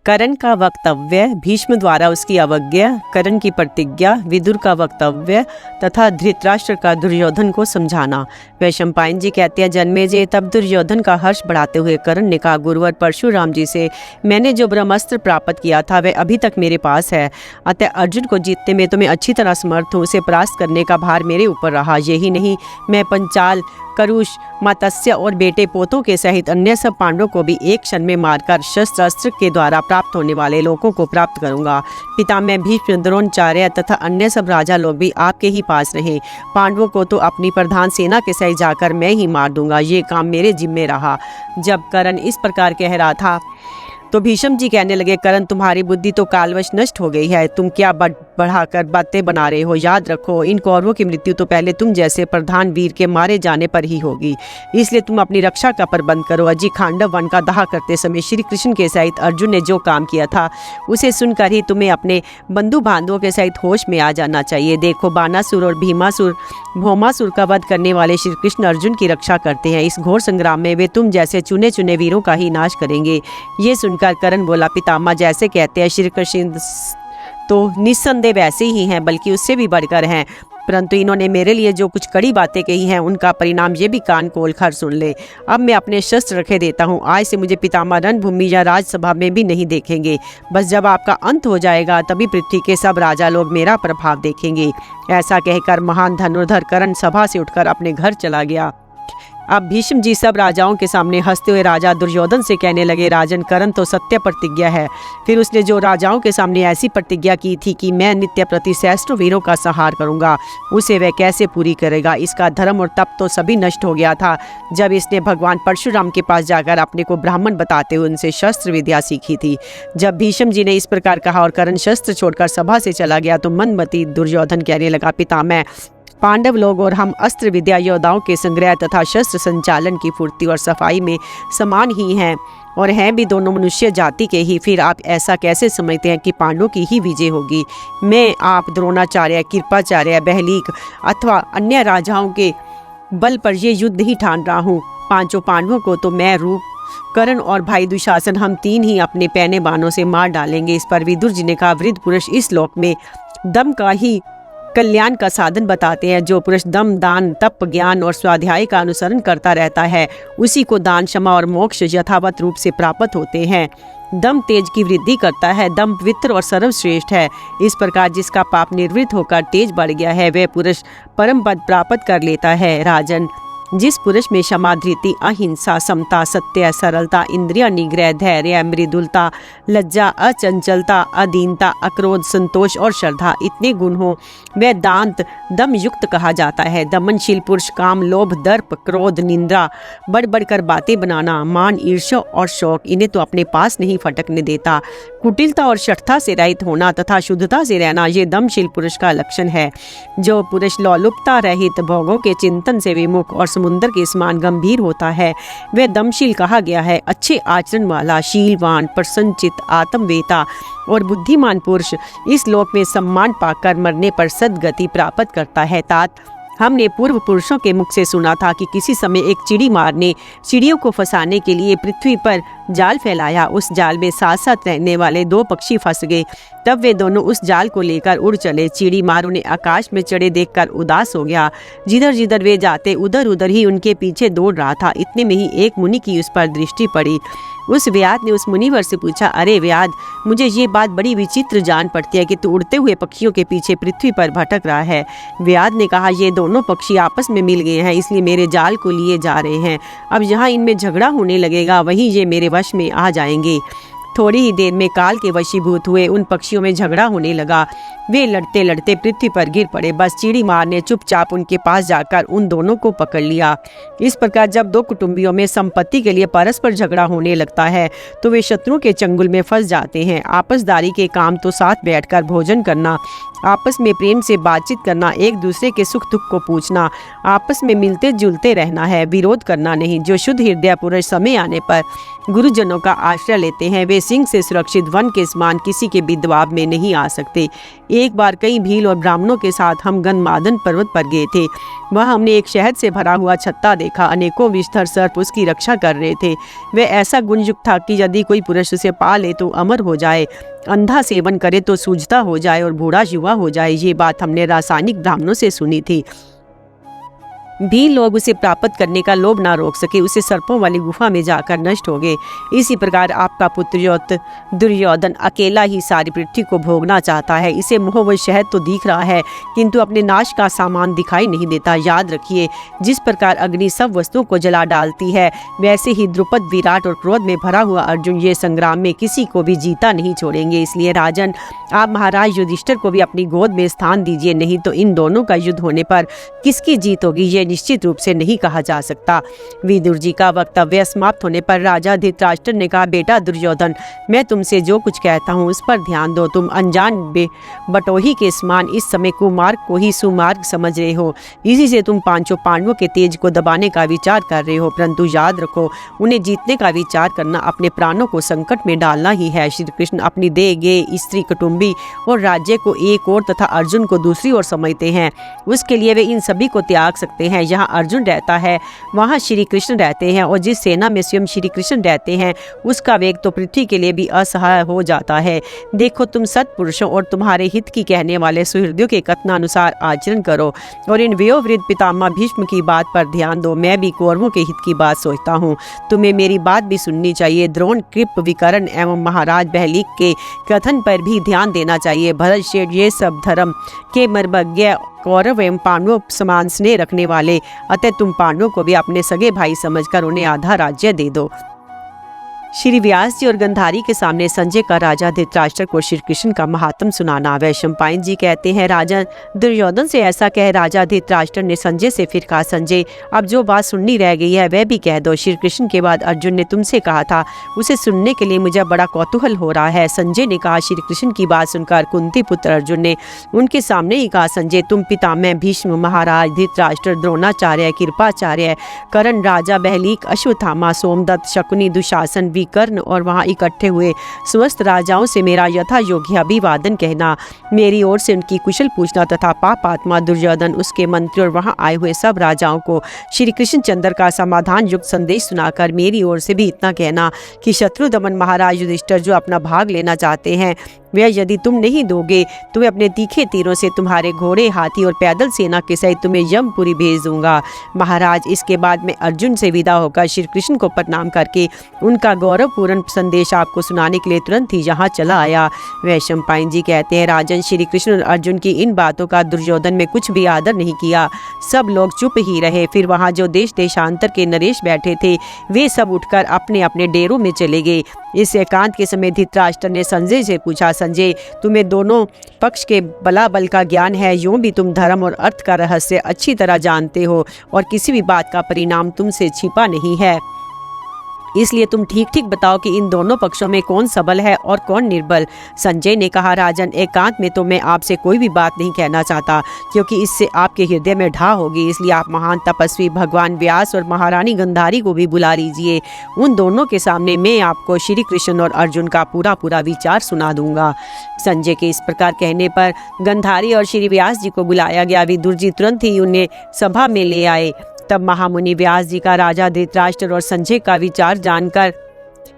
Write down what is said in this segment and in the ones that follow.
कर्ण का वक्तव्य, भीष्म द्वारा उसकी अवज्ञा, कर्ण की प्रतिज्ञा, विदुर का वक्तव्य तथा धृतराष्ट्र का दुर्योधन को समझाना। वैशंपायन जी कहते हैं, जन्मेजय तब दुर्योधन का हर्ष बढ़ाते हुए कर्ण ने कहा, गुरुवर परशुराम जी से मैंने जो ब्रह्मास्त्र प्राप्त किया था वह अभी तक मेरे पास है, अतः अर्जुन को जीतने में तो मैं अच्छी तरह समर्थ हूँ। उसे परास्त करने का भार मेरे ऊपर रहा। यही नहीं, मैं पंचाल, करुष, मत्स्य और बेटे पोतों के सहित अन्य सब पांडवों को भी एक क्षण में मारकर शस्त्र अस्त्र के द्वारा प्राप्त होने वाले लोगों को प्राप्त करूंगा। पितामह भीष्म, द्रोणाचार्य तथा अन्य सब राजा लोग भी आपके ही पास रहे। पांडवों को तो अपनी प्रधान सेना के सहित जाकर मैं ही मार दूंगा। ये काम मेरे जिम्मे रहा। जब कर्ण इस प्रकार कह रहा था तो भीष्म जी कहने लगे, कर्ण तुम्हारी बुद्धि तो कालवश नष्ट हो गई है। तुम क्या बढ़ाकर बातें बना रहे हो? याद रखो, इन कौरवों की मृत्यु तो पहले तुम जैसे प्रधान वीर के मारे जाने पर ही होगी। इसलिए तुम अपनी रक्षा का प्रबंध करो। अजी खांडव वन का दाह करते समय श्री कृष्ण के सहित अर्जुन ने जो काम किया था उसे सुनकर ही तुम्हें अपने बंधु बांधवों के सहित होश में आ जाना चाहिए। देखो, बानासुर और भीमासुर, भौमासुर का वध करने वाले श्री कृष्ण अर्जुन की रक्षा करते हैं। इस घोर संग्राम में वे तुम जैसे चुने चुने वीरों का ही नाश करेंगे। ये सुनकर कर्ण बोला, पितामह जैसे कहते हैं श्री कृष्ण तो निस्संदेह वैसे ही हैं, बल्कि उससे भी बढ़कर हैं। परंतु इन्होंने मेरे लिए जो कुछ कड़ी बातें कही हैं उनका परिणाम ये भी कान खोल कर सुन ले। अब मैं अपने शस्त्र रखे देता हूँ। आज से मुझे पितामह रणभूमि या राजसभा में भी नहीं देखेंगे। बस जब आपका अंत हो जाएगा तभी पृथ्वी के सब राजा लोग मेरा प्रभाव देखेंगे। ऐसा कहकर महान धनुर्धर कर्ण सभा से उठकर अपने घर चला गया। अब भीष्म जी सब राजाओं के सामने हंसते हुए राजा दुर्योधन से कहने लगे, राजन, कर्ण तो सत्य प्रतिज्ञा है। फिर उसने जो राजाओं के सामने ऐसी प्रतिज्ञा की थी कि मैं नित्य प्रति सहस्त्रों वीरों का संहार करूंगा, उसे वह कैसे पूरी करेगा? इसका धर्म और तप तो सभी नष्ट हो गया था जब इसने भगवान परशुराम के पास जाकर अपने को ब्राह्मण बताते हुए उनसे शस्त्र विद्या सीखी थी। जब भीष्म जी ने इस प्रकार कहा और कर्ण शस्त्र छोड़कर सभा से चला गया तो मनमती दुर्योधन कहने लगा, पितामह, पांडव लोग और हम अस्त्र विद्या, योद्धाओं के संग्रह तथा शस्त्र संचालन की फुर्ती और सफाई में समान ही हैं और हैं भी दोनों मनुष्य जाति के ही। फिर आप ऐसा कैसे समझते हैं कि पांडवों की ही विजय होगी? मैं, आप, द्रोणाचार्य, कृपाचार्य, बहलीक अथवा अन्य राजाओं के बल पर यह युद्ध ही ठान रहा हूँ। पांचों पांडवों को तो मैं, रूप, कर्ण और भाई दुशासन, हम तीन ही अपने पैने बाणों से मार डालेंगे। इस पर विदुर जी ने कहा, वृद्ध पुरुष इस लोक में दम का ही कल्याण का साधन बताते हैं। जो पुरुष दम, दान, तप, ज्ञान और स्वाध्याय का अनुसरण करता रहता है उसी को दान, क्षमा और मोक्ष यथावत रूप से प्राप्त होते हैं। दम तेज की वृद्धि करता है। दम पवित्र और सर्वश्रेष्ठ है। इस प्रकार जिसका पाप निवृत्त होकर तेज बढ़ गया है वह पुरुष परम पद प्राप्त कर लेता है। राजन, जिस पुरुष में क्षमा, धृति, अहिंसा, समता, सत्य, सरलता, इंद्रिय निग्रह, धैर्य, मृदुलता, लज्जा, अचंचलता, अधीनता, अक्रोध, संतोष और श्रद्धा इतने गुण हो वह दांत दम युक्त कहा जाता है। दमनशील पुरुष काम, लोभ, दर्प, क्रोध, निंदा, बढ़ बढ़कर बातें बनाना, मान, ईर्ष्या और शौक इन्हें तो अपने पास नहीं फटकने देता। कुटिलता और शठता से रहित होना तथा शुद्धता से रहना ये दमशील पुरुष का लक्षण है। जो पुरुष लोलुपता रहित, भोगों के चिंतन से विमुख और समुद्र के समान गंभीर होता है वह दमशील कहा गया है। अच्छे आचरण वाला, शीलवान, प्रसन्नचित, आत्मवेता और बुद्धिमान पुरुष इस लोक में सम्मान पाकर मरने पर सद्गति प्राप्त करता है। तात, हमने पूर्व पुरुषों के मुख से सुना था कि किसी समय एक चिड़ी मार ने चिड़ियों को फंसाने के लिए पृथ्वी पर जाल फैलाया। उस जाल में साथ साथ रहने वाले दो पक्षी फंस गए। तब वे दोनों उस जाल को लेकर उड़ चले। चिड़ी मार उन्हें आकाश में चढ़े देखकर उदास हो गया। जिधर जिधर वे जाते उधर उधर ही उनके पीछे दौड़ रहा था। इतने में ही एक मुनि की उस पर दृष्टि पड़ी। उस व्याध ने उस मुनिवर से पूछा, अरे व्याध, मुझे ये बात बड़ी विचित्र जान पड़ती है कि तू उड़ते हुए पक्षियों के पीछे पृथ्वी पर भटक रहा है। व्याध ने कहा, ये दोनों पक्षी आपस में मिल गए हैं, इसलिए मेरे जाल को लिए जा रहे हैं। अब जहाँ इनमें झगड़ा होने लगेगा वहीं ये मेरे वश में आ जाएंगे। थोड़ी ही देर में काल के वशीभूत हुए उन पक्षियों में झगड़ा होने लगा। वे लड़ते लड़ते पृथ्वी पर गिर पड़े। बस चिड़ी मार ने चुपचाप उनके पास जाकर उन दोनों को पकड़ लिया। इस प्रकार जब दो कुटुंबियों में संपत्ति के लिए परस्पर झगड़ा होने लगता है तो वे शत्रुओं के चंगुल में फंस जाते हैं। आपसदारी के काम तो साथ बैठकर भोजन करना, आपस में प्रेम से बातचीत करना, एक दूसरे के सुख दुख को पूछना, आपस में मिलते जुलते रहना है, विरोध करना नहीं। जो शुद्ध हृदय पुरुष समय आने पर गुरुजनों का आश्रय लेते हैं। वे सिंह से सुरक्षित वन के समान किसी के भी दबाव में नहीं आ सकते। एक बार कई भील और ब्राह्मणों के साथ हम गंधमादन पर्वत पर गए थे। वहाँ हमने एक शहद से भरा हुआ छत्ता देखा। अनेकों विस्तर सर्प उसकी रक्षा कर रहे थे। वह ऐसा गुणयुक्त था कि यदि कोई पुरुष उसे पा ले तो अमर हो जाए, अंधा सेवन करे तो सूझता हो जाए और बूढ़ा युवा हो जाए। ये बात हमने रासायनिक ब्राह्मणों से सुनी थी। भी लोग उसे प्राप्त करने का लोभ ना रोक सके, उसे सर्पों वाली गुफा में जाकर नष्ट हो गए। इसी प्रकार आपका पुत्र दुर्योधन अकेला ही सारी पृथ्वी को भोगना चाहता है। इसे मोह व शहद तो दिख रहा है, किंतु अपने नाश का सामान दिखाई नहीं देता। याद रखिए, जिस प्रकार अग्नि सब वस्तुओं को जला डालती है, वैसे ही द्रुपद, विराट और क्रोध में भरा हुआ अर्जुन ये संग्राम में किसी को भी जीता नहीं छोड़ेंगे। इसलिए राजन, आप महाराज युधिष्ठिर को भी अपनी गोद में स्थान दीजिए, नहीं तो इन दोनों का युद्ध होने पर किसकी जीत होगी ये निश्चित रूप से नहीं कहा जा सकता। विदुर जी का वक्तव्य समाप्त होने पर राजा धृतराष्ट्र ने कहा, बेटा दुर्योधन, मैं तुमसे जो कुछ कहता हूँ उस पर ध्यान दो। तुम अनजान बटोही के समान इस समय कुमार्ग को ही सुमार्ग समझ रहे हो। इसी से तुम पांचों पांडवों के तेज को दबाने का विचार कर रहे हो, परंतु याद रखो, उन्हें जीतने का विचार करना अपने प्राणों को संकट में डालना ही है। श्री कृष्ण अपनी देह, गे, स्त्री, कुटुंबी और राज्य को एक ओर तथा अर्जुन को दूसरी ओर समझते हैं। उसके लिए वे इन सभी को त्याग सकते हैं। जहाँ अर्जुन रहता है वहाँ श्री कृष्ण रहते हैं, और जिस सेना में स्वयं श्री कृष्ण रहते हैं उसका वेग तो पृथ्वी के लिए भी असहाय हो जाता है। देखो, तुम सत्पुरुषों और तुम्हारे हित की कहने वाले सुहृदयों के कथनानुसार आचरण करो और इन वयोवृद्ध पितामह भीष्म की बात पर ध्यान दो। मैं भी कौरवों के हित की बात सोचता हूँ, तुम्हें मेरी बात भी सुननी चाहिए। द्रोण, कृप, विकर्ण एवं महाराज बहलीक के कथन पर भी ध्यान देना चाहिए। भरत श्रेष्ठ ये सब धर्म के मर्मज्ञ कौरव एवं पांडवों समान स्नेह रखने वाले, अतः तुम पांडवों को भी अपने सगे भाई समझकर उन्हें आधा राज्य दे दो। श्री व्यास जी और गंधारी के सामने संजय का राजा धृतराष्ट्र को श्री कृष्ण का महात्म सुनाना। वैशंपायन जी कहते हैं, राजा दुर्योधन से ऐसा कह राजा धृतराष्ट्र ने संजय से फिर कहा, संजय, अब जो बात सुननी रह गई है वह भी कह दो। श्री कृष्ण के बाद अर्जुन ने तुमसे कहा था, उसे सुनने के लिए मुझे बड़ा कौतूहल हो रहा है। संजय ने कहा। श्री कृष्ण की बात सुनकर कुंती पुत्र अर्जुन ने उनके सामने ही कहा, संजय, तुम पितामह भीष्म, महाराज धृतराष्ट्र, द्रोणाचार्य, कृपाचार्य, कर्ण, राजा बहलीक, अश्वत्थामा, सोमदत्त, शकुनी, दुशासन, विकर्ण और वहां इकट्ठे हुए समस्त राजाओं से मेरा यथा योग्य अभिवादन कहना। मेरी ओर से उनकी कुशल पूछना तथा पापात्मा दुर्योधन, उसके मंत्री और वहां आए हुए सब राजाओं को श्री कृष्ण चंद्र का समाधान युक्त संदेश सुनाकर मेरी ओर से भी इतना कहना कि शत्रु दमन महाराज युधिष्ठिर जो अपना भाग लेना चाहते हैं, वह यदि तुम नहीं दोगे तो मैं अपने तीखे तीरों से तुम्हारे घोड़े, हाथी और पैदल सेना के सहित तुम्हें यमपुरी भेज दूंगा। महाराज, इसके बाद में अर्जुन से विदा होकर श्री कृष्ण को प्रणाम करके उनका गौरवपूर्ण संदेश आपको सुनाने के लिए तुरंत ही यहाँ चला आया। वैशंपायन जी कहते हैं, राजन, श्री कृष्ण और अर्जुन की इन बातों का दुर्योधन में कुछ भी आदर नहीं किया। सब लोग चुप ही रहे। फिर वहाँ जो देश देशांतर के नरेश बैठे थे वे सब उठकर अपने अपने डेरों में चले गए। इस एकांत के समय धृतराष्ट्र ने संजय से पूछा, संजय, तुम्हें दोनों पक्ष के बलाबल का ज्ञान है, यूं भी तुम धर्म और अर्थ का रहस्य अच्छी तरह जानते हो और किसी भी बात का परिणाम तुमसे छिपा नहीं है। इसलिए तुम ठीक ठीक बताओ कि इन दोनों पक्षों में कौन सबल है और कौन निर्बल। संजय ने कहा, राजन, एकांत में तो मैं आपसे कोई भी बात नहीं कहना चाहता, क्योंकि इससे आपके हृदय में ढा होगी। इसलिए आप महान तपस्वी भगवान व्यास और महारानी गंधारी को भी बुला लीजिए। उन दोनों के सामने मैं आपको श्री कृष्ण और अर्जुन का पूरा पूरा विचार सुना दूंगा। संजय के इस प्रकार कहने पर गंधारी और श्री व्यास जी को बुलाया गया। विदुर जी तुरंत ही उन्हें सभा में ले आए। तब महामुनि व्यास जी का राजा धृतराष्ट्र और संजय का विचार जानकर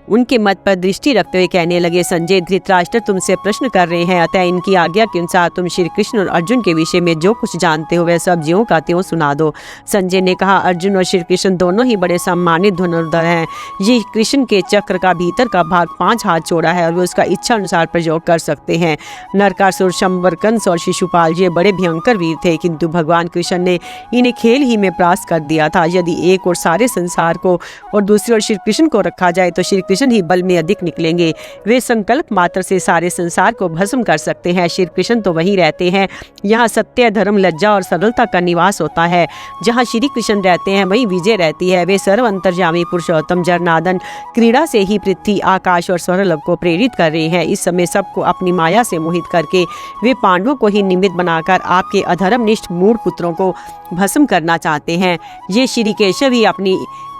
उनके मत पर दृष्टि रखते हुए कहने लगे, संजय, धृतराष्ट्र तुमसे प्रश्न कर रहे हैं, अतः इनकी आज्ञा के अनुसार तुम श्री कृष्ण और अर्जुन के विषय में जो कुछ जानते हो वह सब ज्यों का त्यों सुना दो। संजय ने कहा, अर्जुन और श्री कृष्ण दोनों ही बड़े सम्मानित धनुर्धर हैं। ये कृष्ण के चक्र का भीतर का भाग 5 हाथ चौड़ा है और वे उसका इच्छा अनुसार प्रयोग कर सकते हैं। नरकासुर, शंबर, कंस और शिशुपाल ये बड़े भयंकर वीर थे, किंतु भगवान कृष्ण ने इन्हें खेल ही में परास्त कर दिया था। यदि एक और सारे संसार को और दूसरी ओर श्री कृष्ण को रखा जाए तो श्री कृष्ण ही बल में अधिक निकलेंगे। वे संकल्प मात्र से सारे संसार को भस्म कर सकते हैं। श्री कृष्ण तो वहीं रहते हैं यहाँ सत्य, धर्म, लज्जा और सरलता का निवास होता है। जहाँ श्री कृष्ण रहते हैं वहीं विजय रहती है। वे सर्व अंतर्यामी पुरुषोत्तम जरनादन क्रीड़ा से ही पृथ्वी, आकाश और स्वर्गलोक को प्रेरित कर रहे हैं। इस समय सबको अपनी माया से मोहित करके वे पांडवों को ही निमित्त बनाकर आपके अधर्मनिष्ठ मूढ़ पुत्रों को भस्म करना चाहते हैं। ये श्री केशव ही अपनी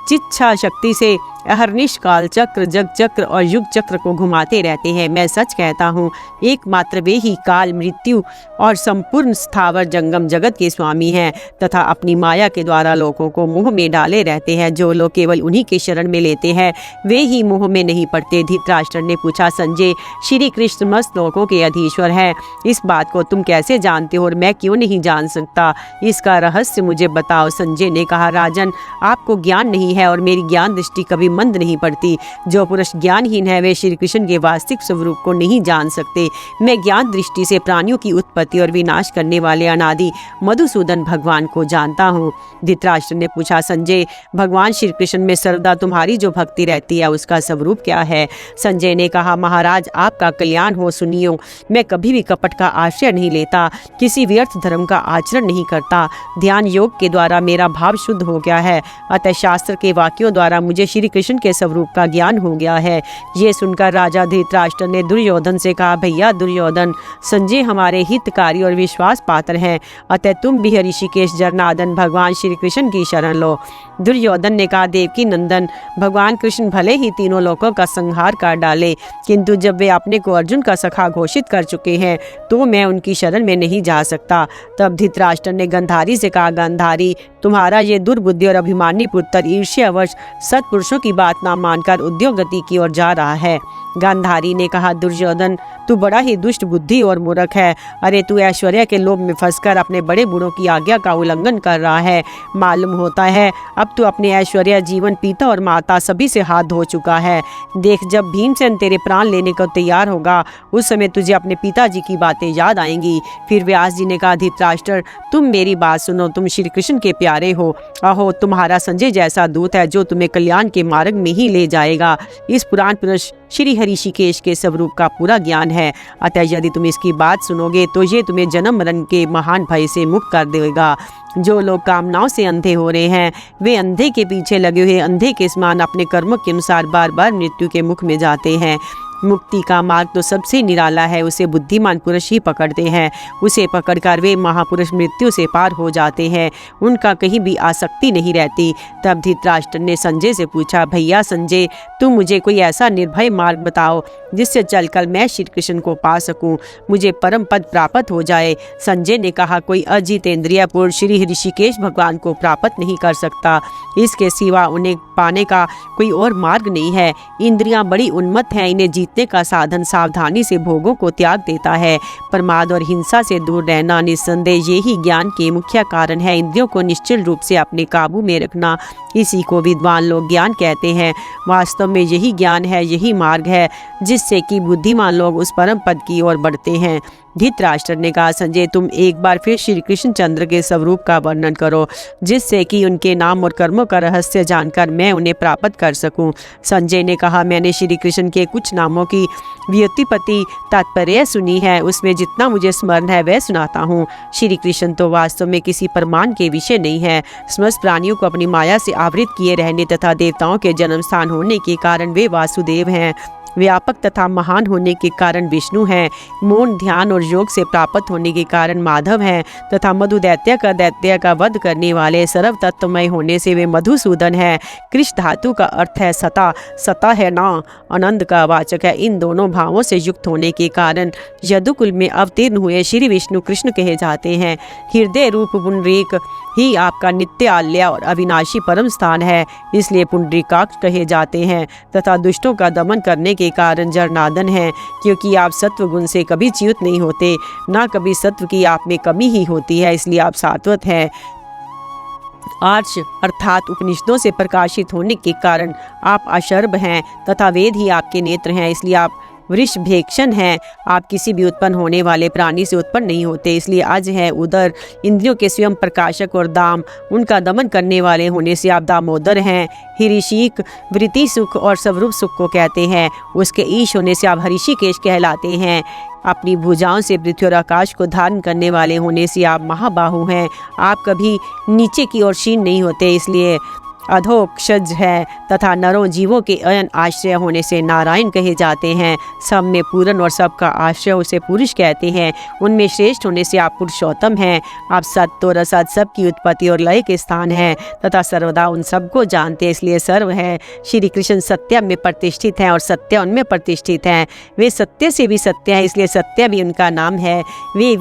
चिच्छा शक्ति से अहर्निश काल चक्र, जग चक्र और युग चक्र को घुमाते रहते हैं। मैं सच कहता हूँ, एकमात्र वे ही काल, मृत्यु और संपूर्ण स्थावर जंगम जगत के स्वामी हैं तथा अपनी माया के द्वारा लोगों को मुँह में डाले रहते हैं। जो लोग केवल उन्हीं के शरण में लेते हैं वे ही मुँह में नहीं पड़ते। धृतराष्ट्र ने पूछा, संजय, श्री कृष्ण समस्त लोगों के अधीश्वर हैं, इस बात को तुम कैसे जानते हो और मैं क्यों नहीं जान सकता? इसका रहस्य मुझे बताओ। संजय ने कहा, राजन, आपको ज्ञान नहीं है और मेरी ज्ञान दृष्टि कभी मंद नहीं पड़ती। जो पुरुष ज्ञानहीन है वे श्री कृष्ण के वास्तविक स्वरूप को नहीं जान सकते। मैं ज्ञान दृष्टि से प्राणियों की उत्पत्ति और विनाश करने वाले अनादि मधुसूदन भगवान को जानता हूँ। धृतराष्ट्र ने पूछा, संजय, भगवान श्री कृष्ण में सर्वदा तुम्हारी जो भक्ति रहती है उसका स्वरूप क्या है? संजय ने कहा, महाराज, आपका कल्याण हो, सुनियो। मैं कभी भी कपट का आश्रय नहीं लेता, किसी व्यर्थ धर्म का आचरण नहीं करता। ध्यान योग के द्वारा मेरा भाव शुद्ध हो गया है, अतः शास्त्र के वाक्यों द्वारा मुझे श्री कृष्ण के स्वरूप का ज्ञान हो गया है। ये सुनकर राजा धृतराष्ट्र ने दुर्योधन से कहा, भैया दुर्योधन, संजय हमारे हितकारी और विश्वास पात्र हैं, अतः तुम भी ऋषिकेश जरनादन भगवान श्री कृष्ण की शरण लो। दुर्योधन ने कहा, देवकी नंदन, भगवान कृष्ण भले ही तीनों लोकों का संहार कर डाले, किंतु जब वे अपने को अर्जुन का सखा घोषित कर चुके हैं तो मैं उनकी शरण में नहीं जा सकता। तब धृतराष्ट्र ने गांधारी से कहा, गांधारी, तुम्हारा ये दुर्बुद्धि और अभिमानी पुत्र ईर्ष्यावश सत्पुरुषों की बात ना मानकर उद्योगति की ओर जा रहा है। गांधारी ने कहा, दुर्योधन, तू बड़ा ही दुष्ट बुद्धि और मूर्ख है। अरे तू ऐश्वर्य के लोभ में फंसकर अपने बड़े बूढ़ों की आज्ञा का उल्लंघन कर रहा है। मालूम होता है अब तू अपने ऐश्वर्य, जीवन, पिता और माता सभी से हाथ धो चुका है। देख, जब भीमसेन तेरे प्राण लेने को तैयार होगा उस समय तुझे अपने पिताजी की बातें याद आएंगी। फिर व्यास जी ने कहा, धृतराष्ट्र, तुम मेरी बात सुनो, तुम श्री कृष्ण के प्यारे हो। अहो, तुम्हारा संजय जैसा दूत है जो तुम्हें कल्याण के मार्ग में ही ले जाएगा। इस पुराण पुरुष श्री ऋषिकेश के स्वरूप का पूरा ज्ञान है, अतः यदि तुम इसकी बात सुनोगे तो ये तुम्हें जन्म मरण के महान भय से मुक्त कर देगा। जो लोग कामनाओं से अंधे हो रहे हैं वे अंधे के पीछे लगे हुए अंधे के समान अपने कर्मों के अनुसार बार बार मृत्यु के मुख में जाते हैं। मुक्ति का मार्ग तो सबसे निराला है, उसे बुद्धिमान पुरुष ही पकड़ते हैं। उसे पकड़कर वे महापुरुष मृत्यु से पार हो जाते हैं, उनका कहीं भी आसक्ति नहीं रहती। तब धृतराष्ट्र ने संजय से पूछा, भैया संजय, तुम मुझे कोई ऐसा निर्भय मार्ग बताओ जिससे चलकर मैं श्री कृष्ण को पा सकूं, मुझे परम पद प्राप्त हो जाए। संजय ने कहा, कोई अजितेंद्रिय पुरुष श्री ऋषिकेश भगवान को प्राप्त नहीं कर सकता, इसके सिवा उन्हें पाने का कोई और मार्ग नहीं है। इंद्रियां बड़ी उन्मत्त हैं, इन्हें जीतने का साधन सावधानी से भोगों को त्याग देता है। प्रमाद और हिंसा से दूर रहना निस्संदेह यही ज्ञान के मुख्य कारण है। इंद्रियों को निश्चित रूप से अपने काबू में रखना, इसी को विद्वान लोग ज्ञान कहते हैं। वास्तव में यही ज्ञान है, यही मार्ग है जिससे कि बुद्धिमान लोग उस परम पद की ओर बढ़ते हैं। धृतराष्ट्र ने कहा, संजय, तुम एक बार फिर श्री कृष्णचंद्र के स्वरूप का वर्णन करो जिससे कि उनके नाम और कर्मों का रहस्य जानकर मैं उन्हें प्राप्त कर सकूं। संजय ने कहा, मैंने श्री कृष्ण के कुछ नामों की व्युत्पत्ति तात्पर्य सुनी है, उसमें जितना मुझे स्मरण है वह सुनाता हूँ। श्री कृष्ण तो वास्तव में किसी प्रमाण के विषय नहीं है। समस्त प्राणियों को अपनी माया से आवृत किए रहने तथा देवताओं के जन्म स्थान होने के कारण वे वासुदेव हैं। व्यापक तथा महान होने के कारण विष्णु हैं। मौन, ध्यान और योग से प्राप्त होने के कारण माधव हैं तथा मधु दैत्य का वध करने वाले सर्व तत्वमय होने से वे मधुसूदन हैं। कृष्ण धातु का अर्थ है सता, सता है ना, आनंद का वाचक है। इन दोनों भावों से युक्त होने के कारण यदुकुल में अवतीर्ण हुए श्री विष्णु कृष्ण कहे जाते हैं। हृदय रूप पुंडरीक ही आपका नित्य आल्य और अविनाशी परम स्थान है, इसलिए पुंडरीकाक्ष कहे जाते हैं तथा दुष्टों का दमन करने के कारण जरनादन है, क्योंकि आप सत्व गुण से कभी च्युत नहीं होते, ना कभी सत्व की आप में कमी ही होती है, इसलिए आप सात्वत हैं। आर्ष अर्थात उपनिषदों से प्रकाशित होने के कारण आप अशर्भ हैं तथा वेद ही आपके नेत्र हैं, इसलिए आप वृषभेक्षण हैं। आप किसी भी उत्पन्न होने वाले प्राणी से उत्पन्न नहीं होते, इसलिए अज है। उदर इंद्रियों के स्वयं प्रकाशक और दाम उनका दमन करने वाले होने से आप दामोदर हैं। हिरिशिक वृत्ति सुख और स्वरूप सुख को कहते हैं, उसके ईश होने से आप हरिषिकेश कहलाते हैं। अपनी भुजाओं से पृथ्वी और आकाश को धारण करने वाले होने से आप महाबाहु हैं। आप कभी नीचे की ओर क्षीण नहीं होते, इसलिए अधोक्षज है तथा नरों जीवों के अयन आश्रय होने से नारायण कहे जाते हैं। सब में पूर्ण और सबका आश्रय उसे पुरुष कहते हैं। उनमें श्रेष्ठ होने से आप पुरुषोत्तम हैं। आप सत्य और असत सबकी उत्पत्ति और लय के स्थान हैं तथा सर्वदा उन सबको जानते हैं, इसलिए सर्व है। श्री कृष्ण सत्य में प्रतिष्ठित हैं और सत्य उनमें प्रतिष्ठित हैं। वे सत्य से भी सत्य हैं, इसलिए सत्य भी उनका नाम है। वे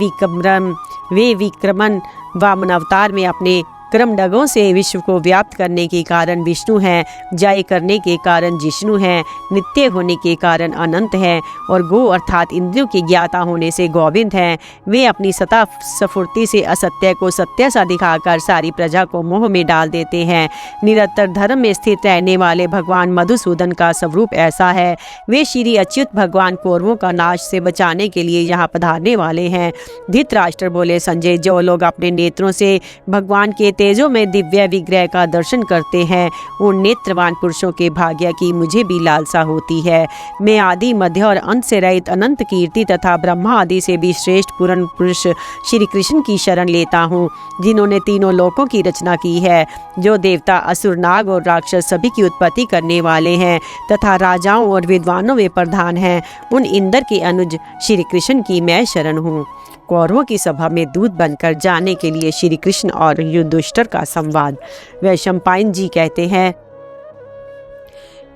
विक्रमण वामन अवतार में अपने क्रमडगों से विश्व को व्याप्त करने के कारण विष्णु हैं, जय करने के कारण जिष्णु हैं, नित्य होने के कारण अनंत हैं और गो अर्थात इंद्रियों के ज्ञाता होने से गोविंद हैं। वे अपनी सता स्फूर्ति से असत्य को सत्य सा दिखाकर सारी प्रजा को मोह में डाल देते हैं। निरंतर धर्म में स्थित रहने वाले भगवान मधुसूदन का स्वरूप ऐसा है। वे श्री अच्युत भगवान कौरवों का नाश से बचाने के लिए यहाँ पधारने वाले हैं। धृतराष्ट्र बोले, संजय, जो लोग अपने नेत्रों से भगवान के तेजों में दिव्य विग्रह का दर्शन करते हैं, उन नेत्रवान पुरुषों के भाग्य की मुझे भी लालसा होती है। मैं आदि मध्य और अंत से रहित अनंत कीर्ति तथा ब्रह्मा आदि से भी श्रेष्ठ पूर्ण पुरुष श्री कृष्ण की शरण लेता हूँ, जिन्होंने तीनों लोकों की रचना की है, जो देवता, असुर, नाग और राक्षस सभी की उत्पत्ति करने वाले हैं तथा राजाओं और विद्वानों में प्रधान हैं। उन इंद्र के अनुज श्री कृष्ण की मैं शरण हूँ। कौरवों की सभा में दूत बनकर जाने के लिए श्री कृष्ण और युधिष्ठिर का संवाद। वैशंपायन जी कहते हैं,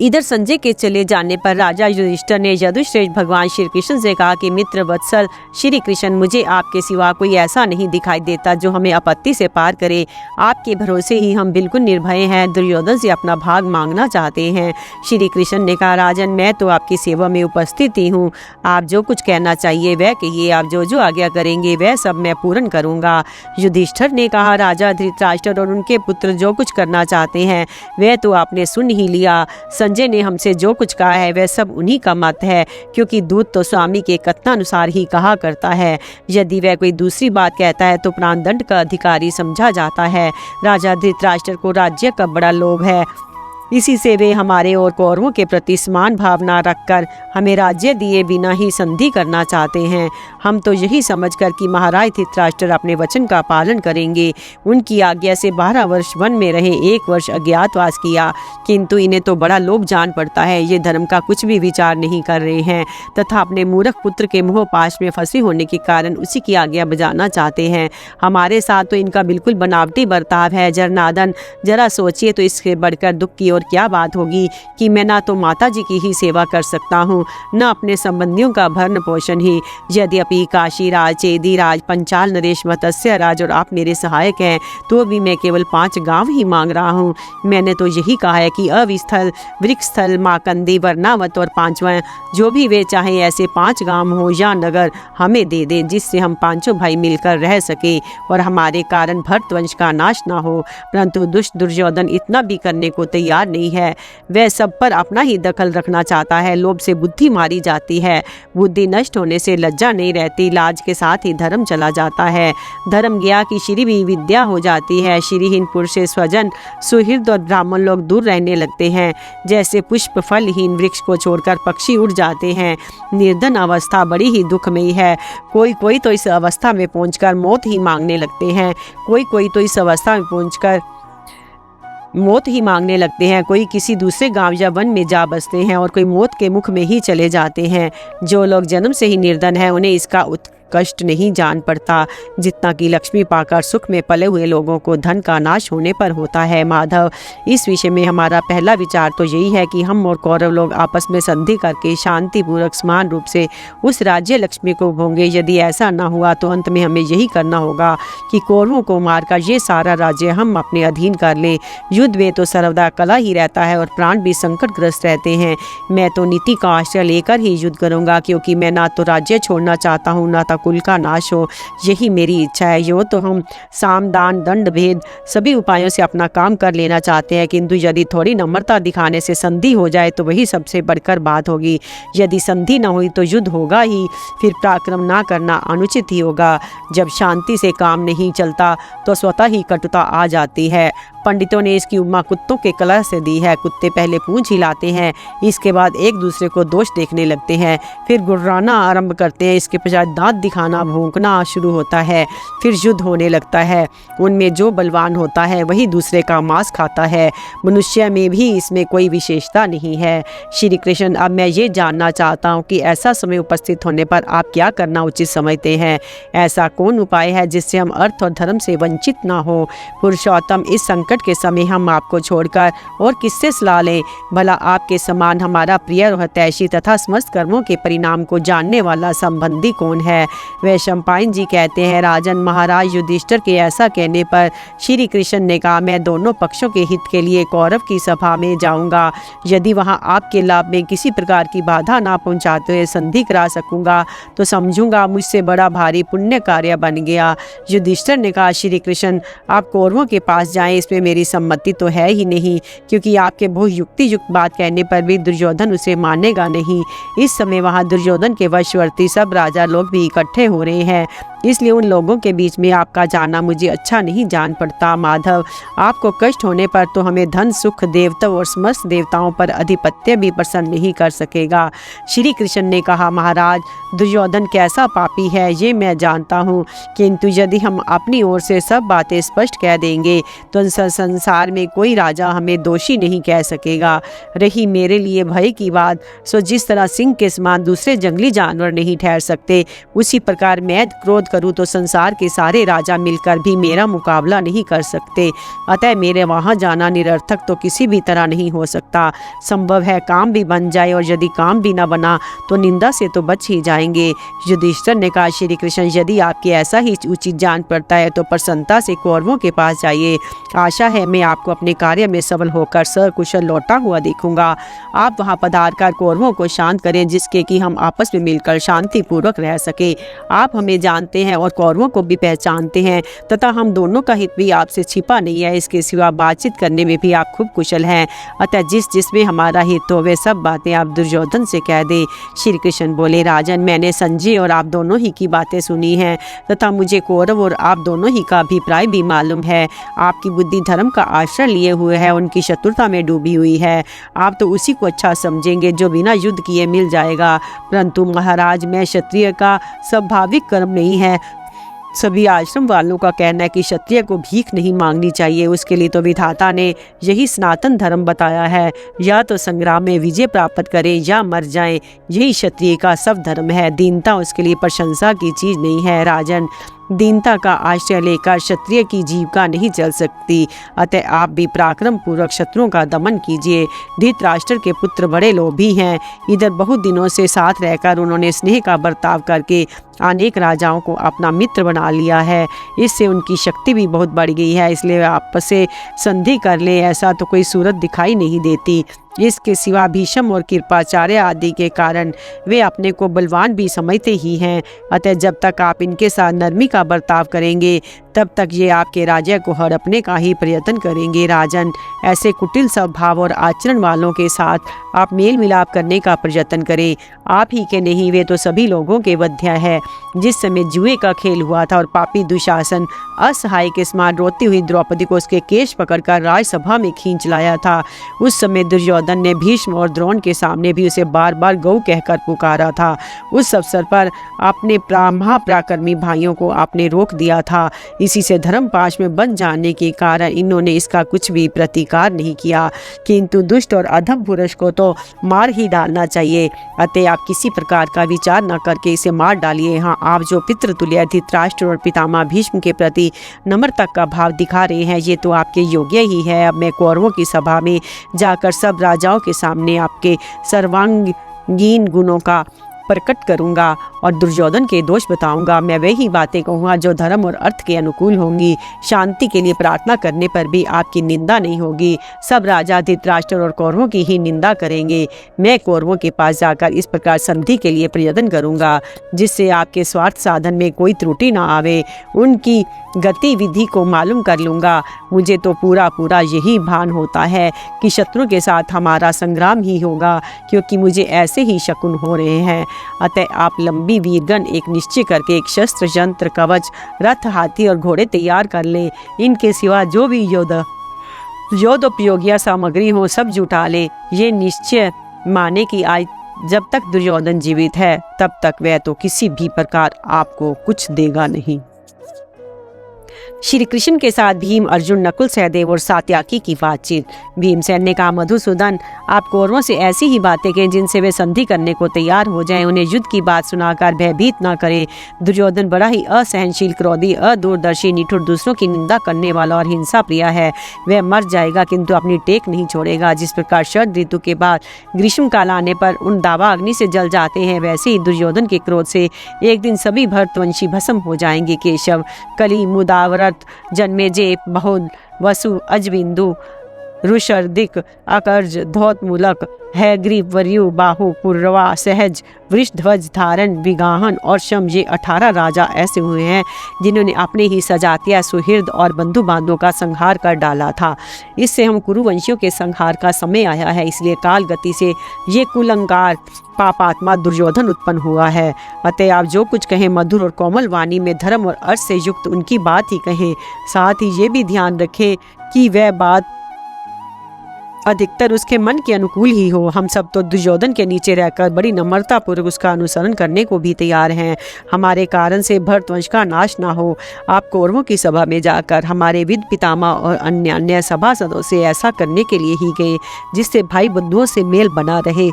इधर संजय के चले जाने पर राजा युधिष्ठिर ने यदुश्रेष्ठ भगवान श्री कृष्ण से कहा कि मित्र वत्सल श्री कृष्ण, मुझे आपके सिवा कोई ऐसा नहीं दिखाई देता जो हमें आपत्ति से पार करे। आपके भरोसे ही हम बिल्कुल निर्भय हैं। दुर्योधन से अपना भाग मांगना चाहते हैं। श्री कृष्ण ने कहा, राजन, मैं तो आपकी सेवा में उपस्थित ही हूँ। आप जो कुछ कहना चाहिए वह कहिए। आप जो जो आज्ञा करेंगे वह सब मैं पूर्ण करूँगा। युधिष्ठिर ने कहा, राजा धृतराष्ट्र और उनके पुत्र जो कुछ करना चाहते हैं वह तो आपने सुन ही लिया। संजय ने हमसे जो कुछ कहा है वह सब उन्हीं का मत है, क्योंकि दूत तो स्वामी के कथनानुसार ही कहा करता है। यदि वह कोई दूसरी बात कहता है तो प्राणदंड का अधिकारी समझा जाता है। राजा धृतराष्ट्र को राज्य का बड़ा लोभ है, इसी से वे हमारे और कौरवों के प्रति समान भावना रखकर हमें राज्य दिए बिना ही संधि करना चाहते हैं। हम तो यही समझकर कि महाराज धृतराष्ट्र अपने वचन का पालन करेंगे, उनकी आज्ञा से 12 वर्ष वन में रहे, 1 वर्ष अज्ञातवास किया, किंतु इन्हें तो बड़ा लोभ जान पड़ता है। ये धर्म का कुछ भी विचार नहीं कर रहे हैं तथा अपने मूर्ख पुत्र के मोह पाश में फंसे होने के कारण उसी की आज्ञा बजाना चाहते हैं। हमारे साथ तो इनका बिल्कुल बनावटी बर्ताव है। जरनादन, जरा सोचिए तो इससे बढ़कर दुख की और क्या बात होगी कि मैं ना तो माता जी की ही सेवा कर सकता हूँ, न अपने संबंधियों का भरण पोषण ही। यद्यपि काशी राज, चेदी राज, पंचाल नरेश, मत्स्य राज और आप मेरे सहायक हैं, तो भी मैं केवल 5 गांव ही मांग रहा हूँ। मैंने तो यही कहा है कि अविस्थल, वृक्षस्थल, माकंदी, वर्णावत और 5वां, जो भी वे चाहे ऐसे 5 गांव हो या नगर हमें दे दें, जिससे हम 5 भाई मिलकर रह सके और हमारे कारण भरतवंश का नाश ना हो। परंतु दुष्ट दुर्योधन इतना भी करने को तैयार नहीं है। वह सब पर अपना ही दखल रखना चाहता है। लोभ से बुद्धि मारी जाती है, बुद्धि नष्ट होने से लज्जा नहीं रहती, लाज के साथ ही धर्म चला जाता है। धर्म गया कि श्री भी विद्या हो जाती है। श्रीहीन पुरुष से स्वजन, सुहृद और ब्राह्मण लोग दूर रहने लगते हैं। जैसे पुष्प फलहीन वृक्ष को छोड़कर पक्षी उड़ जाते हैं। निर्धन अवस्था बड़ी ही दुखमयी है। कोई तो इस अवस्था में पहुंचकर मौत ही मांगने लगते हैं। कोई तो इस अवस्था में पहुंचकर मौत ही मांगने लगते हैं। कोई किसी दूसरे गांव या वन में जा बसते हैं और कोई मौत के मुख में ही चले जाते हैं। जो लोग जन्म से ही निर्धन हैं उन्हें इसका कष्ट नहीं जान पड़ता, जितना कि लक्ष्मी पाकर सुख में पले हुए लोगों को धन का नाश होने पर होता है। माधव, इस विषय में हमारा पहला विचार तो यही है कि हम और कौरव लोग आपस में संधि करके शांतिपूर्वक समान रूप से उस राज्य लक्ष्मी को भोंगे। यदि ऐसा न हुआ तो अंत में हमें यही करना होगा कि कौरवों को मारकर ये सारा राज्य हम अपने अधीन कर लें। युद्ध में तो सर्वदा कला ही रहता है और प्राण भी संकटग्रस्त रहते हैं। मैं तो नीति का आश्रय लेकर ही युद्ध करूंगा, क्योंकि मैं ना तो राज्य छोड़ना चाहता हूँ ना कुल का नाश हो। यही मेरी इच्छा है। यो तो हम साम, दान, दंड, भेद सभी उपायों से अपना काम कर लेना चाहते हैं, किंतु यदि थोड़ी नम्रता दिखाने से संधि हो जाए तो वही सबसे बढ़कर बात होगी। यदि संधि न हुई तो युद्ध होगा ही, फिर पराक्रम ना करना अनुचित ही होगा। जब शांति से काम नहीं चलता तो स्वतः ही कटुता आ जाती है। पंडितों ने इसकी उपमा कुत्तों के कलह से दी है। कुत्ते पहले पूंछ हिलाते हैं, इसके बाद एक दूसरे को दोष देखने लगते हैं, फिर गुर्राना आरंभ करते हैं, इसके पश्चात दांत दिखाना भौंकना शुरू होता है। फिर युद्ध होने लगता है। उनमें जो बलवान होता है वही दूसरे का मांस खाता है। मनुष्य में भी इसमें कोई विशेषता नहीं है। श्री कृष्ण, अब मैं ये जानना चाहता हूँ कि ऐसा समय उपस्थित होने पर आप क्या करना उचित समझते हैं? ऐसा कौन उपाय है जिससे हम अर्थ और धर्म से वंचित ना हो? पुरुषोत्तम, इस संकट के समय हम आपको छोड़कर और किससे सलाह लें? भला आपके समान हमारा प्रिय और हितैषी तथा समस्त कर्मों के परिणाम को जानने वाला संबंधी कौन है? वैशंपायन जी कहते हैं, राजन, महाराज युधिष्ठिर के ऐसा कहने पर श्री कृष्ण ने कहा, मैं दोनों पक्षों के हित के लिए कौरव की सभा में जाऊंगा। यदि वहां आपके लाभ में किसी प्रकार की बाधा ना पहुंचाते हुए संधि करा सकूंगा तो समझूंगा मुझसे बड़ा भारी पुण्य कार्य बन गया। युधिष्ठिर ने कहा, श्री कृष्ण, आप कौरवों के पास जाएं, इसमें मेरी सम्मति तो है ही नहीं, क्योंकि आपके बहु युक्ति युक्त बात कहने पर भी दुर्योधन उसे मानेगा नहीं। इस समय वहां दुर्योधन के वशवर्ती सब राजा लोग भी इकट्ठे हो रहे हैं, इसलिए उन लोगों के बीच में आपका जाना मुझे अच्छा नहीं जान पड़ता। माधव, आपको कष्ट होने पर तो हमें धन सुख देवता और समस्त देवताओं पर अधिपत्य भी प्रसन्न नहीं कर सकेगा। श्री कृष्ण ने कहा, महाराज, दुर्योधन कैसा पापी है ये मैं जानता हूँ, किंतु यदि हम अपनी ओर से सब बातें स्पष्ट कह देंगे तो संसार में कोई राजा हमें दोषी नहीं कह सकेगा। रही मेरे लिए भय की बात, सो जिस तरह सिंह के समान दूसरे जंगली जानवर नहीं ठहर सकते, उसी प्रकार मैं क्रोध करूं तो संसार के सारे राजा मिलकर भी मेरा मुकाबला नहीं कर सकते। अतः मेरे वहां जाना निरर्थक तो किसी भी तरह नहीं हो सकता। संभव है काम भी बन जाए, और यदि काम भी न बना तो निंदा से तो बच ही जाएंगे। युधिष्ठिर ने कहा, श्री कृष्ण, यदि आपके ऐसा ही उचित जान पड़ता है तो प्रसन्नता से कौरवों के पास जाइए। आशा है मैं आपको अपने कार्य में सफल होकर सकुशल लौटा हुआ देखूंगा। आप वहां पधारकर कौरवों को शांत करें, जिसके कि हम आपस में मिलकर शांतिपूर्वक रह सके। आप हमें जानते हैं और कौरवों को भी पहचानते हैं, तथा हम दोनों का हित भी आपसे छिपा नहीं है। इसके सिवा बातचीत करने में भी आप खूब कुशल हैं। अतः जिसमें हमारा हित हो वे सब बातें आप दुर्योधन से कह दे। श्री कृष्ण बोले, राजन, मैंने संजय और आप दोनों ही की बातें सुनी हैं, तथा मुझे कौरव और आप दोनों ही का अभिप्राय भी मालूम है। आपकी बुद्धि धर्म का आश्रय लिए हुए है, उनकी शत्रुता में डूबी हुई है। आप तो उसी को अच्छा समझेंगे जो बिना युद्ध किए मिल जाएगा। परंतु महाराज, मैं क्षत्रिय का स्वाभाविक कर्म नहीं है। सभी आश्रम वालों का कहना है कि क्षत्रिय को भीख नहीं मांगनी चाहिए। उसके लिए तो विधाता ने यही सनातन धर्म बताया है, या तो संग्राम में विजय प्राप्त करें या मर जाएं। यही क्षत्रिय का सब धर्म है। दीनता उसके लिए प्रशंसा की चीज नहीं है। राजन, दीनता का आश्रय लेकर क्षत्रिय की जीविका नहीं चल सकती। अतः आप भी पराक्रम पूर्वक शत्रुओं का दमन कीजिए। धृतराष्ट्र के पुत्र बड़े लोभी हैं। इधर बहुत दिनों से साथ रहकर उन्होंने स्नेह का बर्ताव करके अनेक राजाओं को अपना मित्र बना लिया है। इससे उनकी शक्ति भी बहुत बढ़ गई है, इसलिए आपस से संधि कर ले, ऐसा तो कोई सूरत दिखाई नहीं देती। इसके सिवा भीष्म और कृपाचार्य आदि के कारण वे अपने को बलवान भी समझते ही हैं। अतः जब तक आप इनके साथ नरमी का बर्ताव करेंगे तब तक ये आपके राज्य को हड़पने का ही प्रयत्न करेंगे। राजन, ऐसे कुटिल स्वभाव और आचरण वालों के साथ आप मेल मिलाप करने का प्रयत्न करें। आप ही के नहीं, वे तो सभी लोगों के वध्य है। जिस समय जुए का खेल हुआ था और पापी दुशासन असहाय के समान रोती हुई द्रौपदी को उसके केश पकड़कर राजसभा में खींच लाया था, उस समय दुर्योधन ने भीष्म और द्रोण के सामने भी उसे बार बार गौ कहकर पुकारा था। उस अवसर पर अपने महापराक्रमी भाइयों को आपने रोक दिया था। इसी से धर्मपाश में बंध जाने के कारण इन्होंने इसका कुछ भी प्रतिकार नहीं किया, किंतु दुष्ट और अधम पुरुष को तो मार ही डालना चाहिए। अतः आप किसी प्रकार का विचार न करके इसे मार डालिए। हाँ, आप जो पितृतुल्य धृतराष्ट्र और पितामह भीष्म के प्रति नम्रता का भाव दिखा रहे हैं, ये तो आपके योग्य ही है। अब मैं कौरवों की सभा में जाकर सब राजाओं के सामने आपके सर्वांगीण गुणों का प्रकट करूंगा और दुर्योधन के दोष बताऊंगा। मैं वही बातें कहूँगा जो धर्म और अर्थ के अनुकूल होंगी। शांति के लिए प्रार्थना करने पर भी आपकी निंदा नहीं होगी। सब राजा धृतराष्ट्र और कौरवों की ही निंदा करेंगे। मैं कौरवों के पास जाकर इस प्रकार संधि के लिए प्रयत्न करूंगा जिससे आपके स्वार्थ साधन में कोई त्रुटि न आवे। उनकी गतिविधि को मालूम कर लूँगा। मुझे तो पूरा यही भान होता है कि शत्रु के साथ हमारा संग्राम ही होगा, क्योंकि मुझे ऐसे ही शकुन हो रहे हैं। अतः आप लंबी वीरगन एक निश्चय करके एक शस्त्र यंत्र कवच रथ हाथी और घोड़े तैयार कर ले। इनके सिवा जो भी योद्धोपयोगी सामग्री हो सब जुटा ले। ये निश्चय माने कि आज जब तक दुर्योधन जीवित है तब तक वह तो किसी भी प्रकार आपको कुछ देगा नहीं। श्री कृष्ण के साथ भीम, अर्जुन, नकुल, सहदेव और सात्याकी की बातचीत। भीमसेन ने कहा, मधुसूदन, आप कौरवों से ऐसी ही बातें कहें जिनसे वे संधि करने को तैयार हो जाएं। उन्हें युद्ध की बात सुनाकर भयभीत न करें। दुर्योधन बड़ा ही असहनशील, क्रोधी, अदूरदर्शी, निठुर, दूसरों की निंदा करने वाला और हिंसा प्रिय है। वह मर जाएगा किंतु अपनी टेक नहीं छोड़ेगा। जिस प्रकार शरद ऋतु के बाद ग्रीष्म काल आने पर उन दावा अग्नि से जल जाते हैं, वैसे ही दुर्योधन के क्रोध से एक दिन सभी भरतवंशी भस्म हो जाएंगे। केशव, कली, मुदावरत, जन्मेजय, बहुल, वसु, अजबिंदु, ऋषर्दिक, अकर्ज, धौतमूलक, हैग्रीव, वरयु, बाहु, पुरवा, सहज, वृषध्वज, धारण, विगाहन और शम, ये 18 राजा ऐसे हुए हैं जिन्होंने अपने ही सजातिया, सुहृद और बंधु बांधवों का संहार कर डाला था। इससे हम कुरुवंशियों के संहार का समय आया है। इसलिए काल गति से ये कुलंकार पापात्मा दुर्योधन उत्पन्न हुआ है। अतः आप जो कुछ कहें मधुर और कोमल वाणी में धर्म और अर्थ से युक्त उनकी बात ही कहें। साथ ही ये भी ध्यान रखें कि वह बात अधिकतर उसके मन के अनुकूल ही हो। हम सब तो दुर्योधन के नीचे रहकर बड़ी नम्रता पूर्वक उसका अनुसरण करने को भी तैयार हैं। हमारे कारण से भरतवंश का नाश ना हो। आप कौरवों की सभा में जाकर हमारे विद पितामह और अन्य अन्य सभासदों से ऐसा करने के लिए ही गए जिससे भाई बंधुओं से मेल बना रहे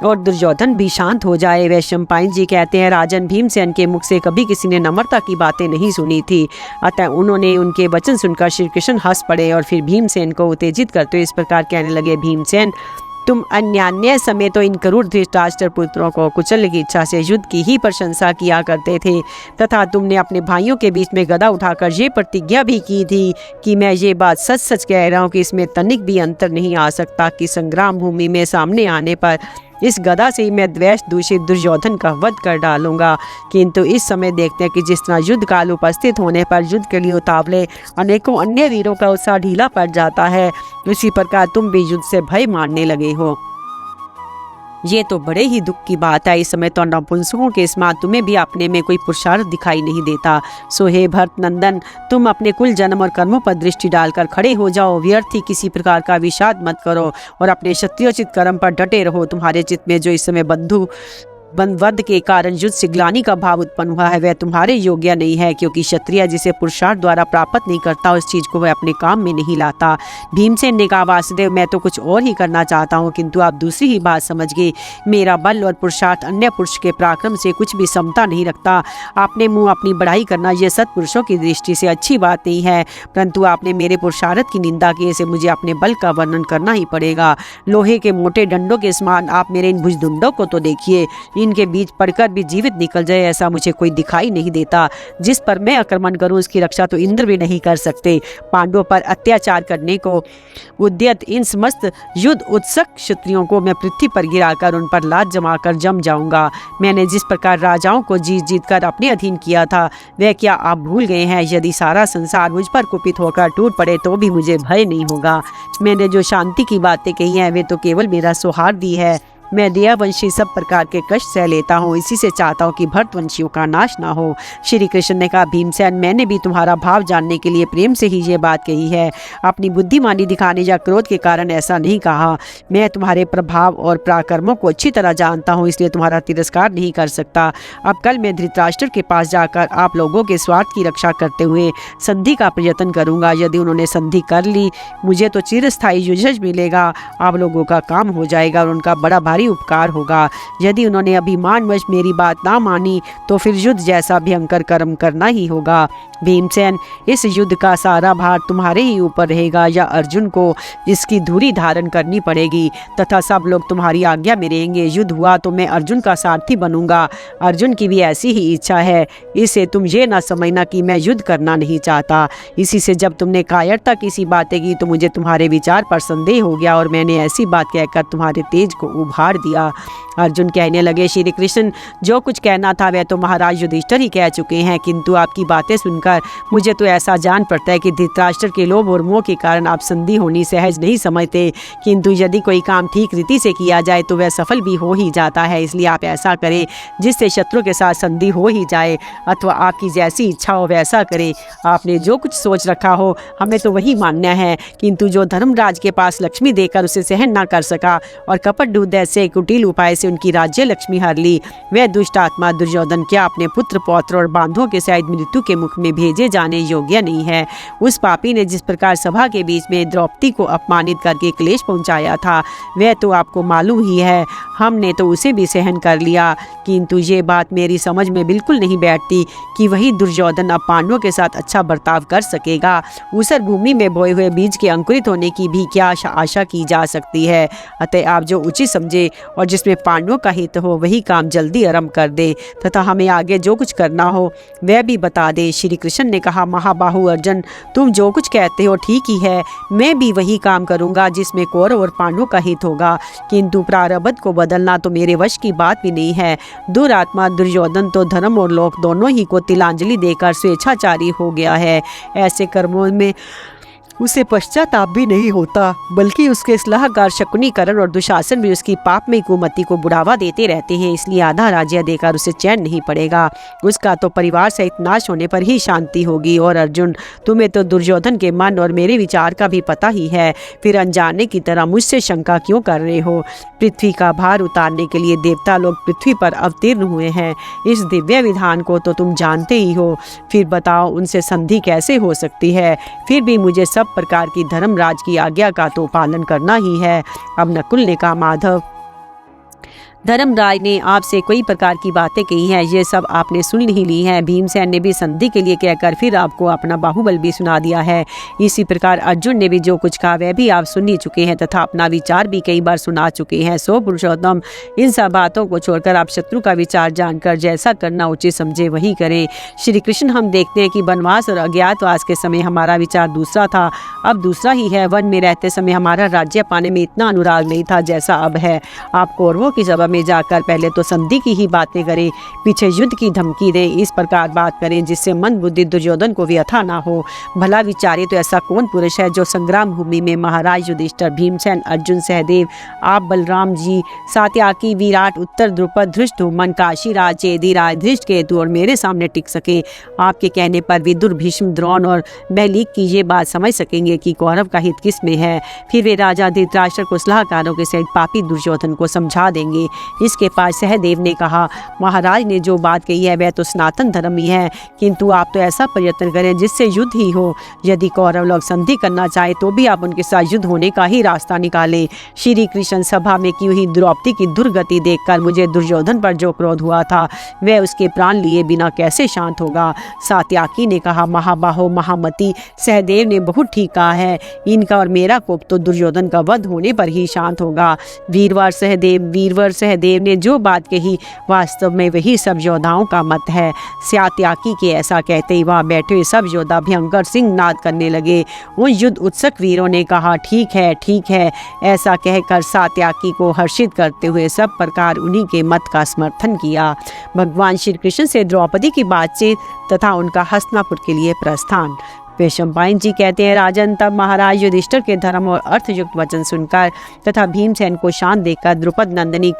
और दुर्योधन भी शांत हो जाए। वैशंपायन जी कहते हैं, राजन भीमसेन के मुख से कभी किसी ने नम्रता की बातें नहीं सुनी थी। अतः उन्होंने उनके वचन सुनकर श्री कृष्ण हंस पड़े और फिर भीमसेन को उत्तेजित करते इस प्रकार कहने लगे, भीमसेन, तुम अन्यान्य समय तो इन क्रूर धृतराष्ट्र पुत्रों को कुचलने की इच्छा से युद्ध की ही प्रशंसा किया करते थे तथा तुमने अपने भाइयों के बीच में गदा उठाकर ये प्रतिज्ञा भी की थी कि मैं ये बात सच सच कह रहा हूँ कि इसमें तनिक भी अंतर नहीं आ सकता कि संग्राम भूमि में सामने आने पर इस गदा से ही मैं द्वेष दूषित दुर्योधन का वध कर डालूंगा। किंतु इस समय देखते हैं कि जिस तरह युद्ध काल उपस्थित होने पर युद्ध के लिए उतावले अनेकों अन्य वीरों का उत्साह ढीला पड़ जाता है, उसी प्रकार तुम भी युद्ध से भय मारने लगे हो। ये तो बड़े ही दुख की बात है। इस समय तो नपुंसकों के समान तुम्हें भी अपने में कोई पुरुषार्थ दिखाई नहीं देता। सो हे भरत नंदन, तुम अपने कुल जन्म और कर्मों पर दृष्टि डालकर खड़े हो जाओ। व्यर्थ ही किसी प्रकार का विषाद मत करो और अपने क्षत्रियोचित कर्म पर डटे रहो। तुम्हारे चित्त में जो इस समय वध के कारण युद्ध से ग्लानि का भाव उत्पन्न हुआ है, वह तुम्हारे योग्य नहीं है, क्योंकि क्षत्रिय जिसे पुरुषार्थ द्वारा प्राप्त नहीं करता उस चीज को वह अपने काम में नहीं लाता। भीमसेन ने कहा, वासुदेव, मैं तो कुछ और ही करना चाहता हूँ, किंतु आप दूसरी ही बात समझ गए। मेरा बल और पुरुषार्थ अन्य पुरुष के पराक्रम से कुछ भी समता नहीं रखता। आपने मुंह अपनी बढ़ाई करना यह सत्पुरुषों की दृष्टि से अच्छी बात नहीं है, परंतु आपने मेरे पुरुषार्थ की निंदा की से मुझे अपने बल का वर्णन करना ही पड़ेगा। लोहे के मोटे डंडों के समान आप मेरे इन भुजदुंडों को तो देखिए, इनके बीच पड़कर भी जीवित निकल जाए ऐसा मुझे कोई दिखाई नहीं देता। जिस पर मैं आक्रमण करूं उसकी रक्षा तो इंद्र भी नहीं कर सकते। पांडवों पर अत्याचार करने को उद्यत इन समस्त युद्ध उत्सुक क्षत्रियों को मैं पृथ्वी पर गिराकर उन पर लात जमाकर जम जाऊंगा। मैंने जिस प्रकार राजाओं को जीत जीत कर अपने अधीन किया था, वह क्या आप भूल गए हैं? यदि सारा संसार मुझ पर कुपित होकर टूट पड़े तो भी मुझे भय नहीं होगा। मैंने जो शांति की बातें कही हैं वे तो केवल मेरा सौहार्द ही है। मैं दयावंशी सब प्रकार के कष्ट सह लेता हूँ, इसी से चाहता हूँ कि भरतवंशियों का नाश ना हो। श्री कृष्ण ने कहा, भीमसेन, मैंने भी तुम्हारा भाव जानने के लिए प्रेम से ही ये बात कही है, अपनी बुद्धिमानी दिखाने या क्रोध के कारण ऐसा नहीं कहा। मैं तुम्हारे प्रभाव और पराक्रमों को अच्छी तरह जानता हूँ, इसलिए तुम्हारा तिरस्कार नहीं कर सकता। अब कल मैं धृतराष्ट्र के पास जाकर आप लोगों के स्वार्थ की रक्षा करते हुए संधि का प्रयत्न करूंगा। यदि उन्होंने संधि कर ली, मुझे तो चिरस्थायी युजज मिलेगा, आप लोगों का काम हो जाएगा और उनका बड़ा भारी उपकार होगा। यदि उन्होंने अभिमानवश मेरी बात ना मानी तो फिर युद्ध जैसा भयंकर कर्म करना ही होगा। भीमसेन, इस युद्ध का सारा भार तुम्हारे ही ऊपर रहेगा या अर्जुन को इसकी धुरी धारण करनी पड़ेगी तथा सब लोग तुम्हारी आज्ञा में रहेंगे। युद्ध हुआ तो मैं अर्जुन का सारथी बनूंगा। अर्जुन की भी ऐसी ही इच्छा है। इससे तुम ये ना समझना कि मैं युद्ध करना नहीं चाहता। इसी से जब तुमने कायरता की सी बातें की तो मुझे तुम्हारे विचार पर संदेह हो गया और मैंने ऐसी बात कहकर तुम्हारे तेज को उभार दिया। अर्जुन कहने लगे, श्री कृष्ण, जो कुछ कहना था वह तो महाराज युधिष्ठिर ही कह चुके हैं, किंतु आपकी बातें सुनकर मुझे तो ऐसा जान पड़ता है कि धृतराष्ट्र के लोभ और मोह के कारण आप संधि होनी सहज नहीं समझते, किंतु यदि कोई काम ठीक रीति से किया जाए तो वह सफल भी हो ही जाता है। इसलिए आप ऐसा करें जिससे शत्रु के साथ संधि हो ही जाए, अथवा आपकी जैसी इच्छा हो वैसा करें। आपने जो कुछ सोच रखा हो हमें तो वही मानना है, किंतु जो धर्मराज के पास लक्ष्मी देकर उसे सहन ना कर सका और कपट दूध से से कुटिल उपाय से उनकी राज्य लक्ष्मी हर ली। वह दुष्ट आत्मा दुर्योधन क्या अपने पुत्र पौत्र और बांधों के सहित मृत्यु के मुख में भेजे जाने योग्य नहीं है। उस पापी ने जिस प्रकार सभा के बीच में द्रौपदी को अपमानित करके क्लेश पहुंचाया था, वह तो आपको मालूम ही है। हमने तो उसे भी सहन कर लिया, किंतु ये बात मेरी समझ में बिल्कुल नहीं बैठती कि वही दुर्योधन अब पांडवों के साथ अच्छा बर्ताव कर सकेगा। ऊसर भूमि में बोए हुए बीज के अंकुरित होने की भी क्या आशा की जा सकती है। अतः आप जो उचित समझे और जिसमें पांडवों का हित हो वही काम जल्दी आरंभ कर दे तथा हमें आगे जो कुछ करना हो वह भी बता दे। श्री कृष्ण ने कहा, महाबाहु अर्जुन, तुम जो कुछ कहते हो ठीक ही है। मैं भी वही काम करूंगा जिसमें कौरव और पांडवों का हित होगा, किंतु प्रारब्ध को बदलना तो मेरे वश की बात भी नहीं है। दुरात्मा दुर्योधन तो धर्म और लोक दोनों ही को तिलांजलि देकर स्वेच्छाचारी हो गया है। ऐसे कर्मों में उसे पश्चाताप भी नहीं होता, बल्कि उसके सलाहकार शकुनी, कर्ण और दुशासन भी उसकी पापमयी कुमति को बढ़ावा देते रहते हैं। इसलिए आधा राज्य देकर उसे चैन नहीं पड़ेगा। उसका तो परिवार सहित नाश होने पर ही शांति होगी। और अर्जुन, तुम्हें तो दुर्योधन के मन और मेरे विचार का भी पता ही है, फिर अनजाने की तरह मुझसे शंका क्यों कर रहे हो? पृथ्वी का भार उतारने के लिए देवता लोग पृथ्वी पर अवतीर्ण हुए हैं। इस दिव्य विधान को तो तुम जानते ही हो। फिर बताओ, उनसे संधि कैसे हो सकती है? फिर भी मुझे सब प्रकार की धर्मराज की आज्ञा का तो पालन करना ही है। अब नकुल ने कहा, माधव, धर्मराज ने आपसे कई प्रकार की बातें कही हैं, ये सब आपने सुन ही ली हैं। भीमसेन ने भी संधि के लिए कहकर फिर आपको अपना बाहुबल भी सुना दिया है। इसी प्रकार अर्जुन ने भी जो कुछ कहा वह भी आप सुन ही चुके हैं तथा अपना विचार भी कई बार सुना चुके हैं। सो पुरुषोत्तम, इन सब बातों को छोड़कर आप शत्रु का विचार जानकर जैसा करना उचित समझे वही करें। श्री कृष्ण, हम देखते हैं कि वनवास और अज्ञातवास के समय हमारा विचार दूसरा था, अब दूसरा ही है। वन में रहते समय हमारा राज्य पाने में इतना अनुराग नहीं था जैसा अब है। आप कौरवों की सभा में जाकर पहले तो संधि की ही बातें करें, पीछे युद्ध की धमकी दें। इस प्रकार बात करें जिससे मन बुद्धि दुर्योधन को व्यथा ना हो। भला विचारे तो ऐसा कौन पुरुष है जो संग्राम भूमि में महाराज युधिष्ठिर, भीमसेन, अर्जुन, सहदेव, आप बलराम जी, सात्याकी, विराट, उत्तर द्रुपद, धृष्टद्युम्न, काशीराज, चेदीराज, धृष्टकेतु और मेरे सामने टिक सके। आपके कहने पर विदुर, भीष्म, द्रोण और बैलीक की ये बात समझ सकेंगे कि कौरव का हित किस में है। फिर वे राजा धृतराष्ट्र को सलाहकारों के सहित पापी दुर्योधन को समझा देंगे। इसके पास सहदेव ने कहा, महाराज ने जो बात कही है वह तो सनातन धर्म ही है, किंतु आप तो ऐसा प्रयत्न करें जिससे युद्ध ही हो। यदि कौरव लोग संधि करना चाहे तो भी आप उनके साथ युद्ध होने का ही रास्ता निकालें। श्री कृष्ण, सभा में की हुई द्रौपदी की दुर्गति देखकर मुझे दुर्योधन पर जो क्रोध हुआ था वह उसके प्राण लिए बिना कैसे शांत होगा? सात्याकी ने कहा, महाबाहो महामती, सहदेव ने बहुत ठीक कहा है। इनका और मेरा कोप तो दुर्योधन का वध होने पर ही शांत होगा। वीरवर सहदेव ने जो बात कही वास्तव में वही सब योद्धाओं का मत है। सात्याकी के ऐसा कहते ही वहां बैठे सब योद्धा भयंकर सिंह नाद करने लगे। उन युद्ध उत्सुक वीरों ने कहा, ठीक है। ऐसा कहकर सात्याकी को हर्षित करते हुए सब प्रकार उन्हीं के मत का समर्थन किया। भगवान श्री कृष्ण से द्रौपदी की बातचीत तथा उनका हस्तिनापुर के लिए प्रस्थान। वैशंपायन जी कहते हैं, राजन, तब महाराज युधिष्ठिर के धर्म और अर्थयुक्त वचन सुनकर तथा भीमसेन को शांत देकर द्रुपद नंदिनी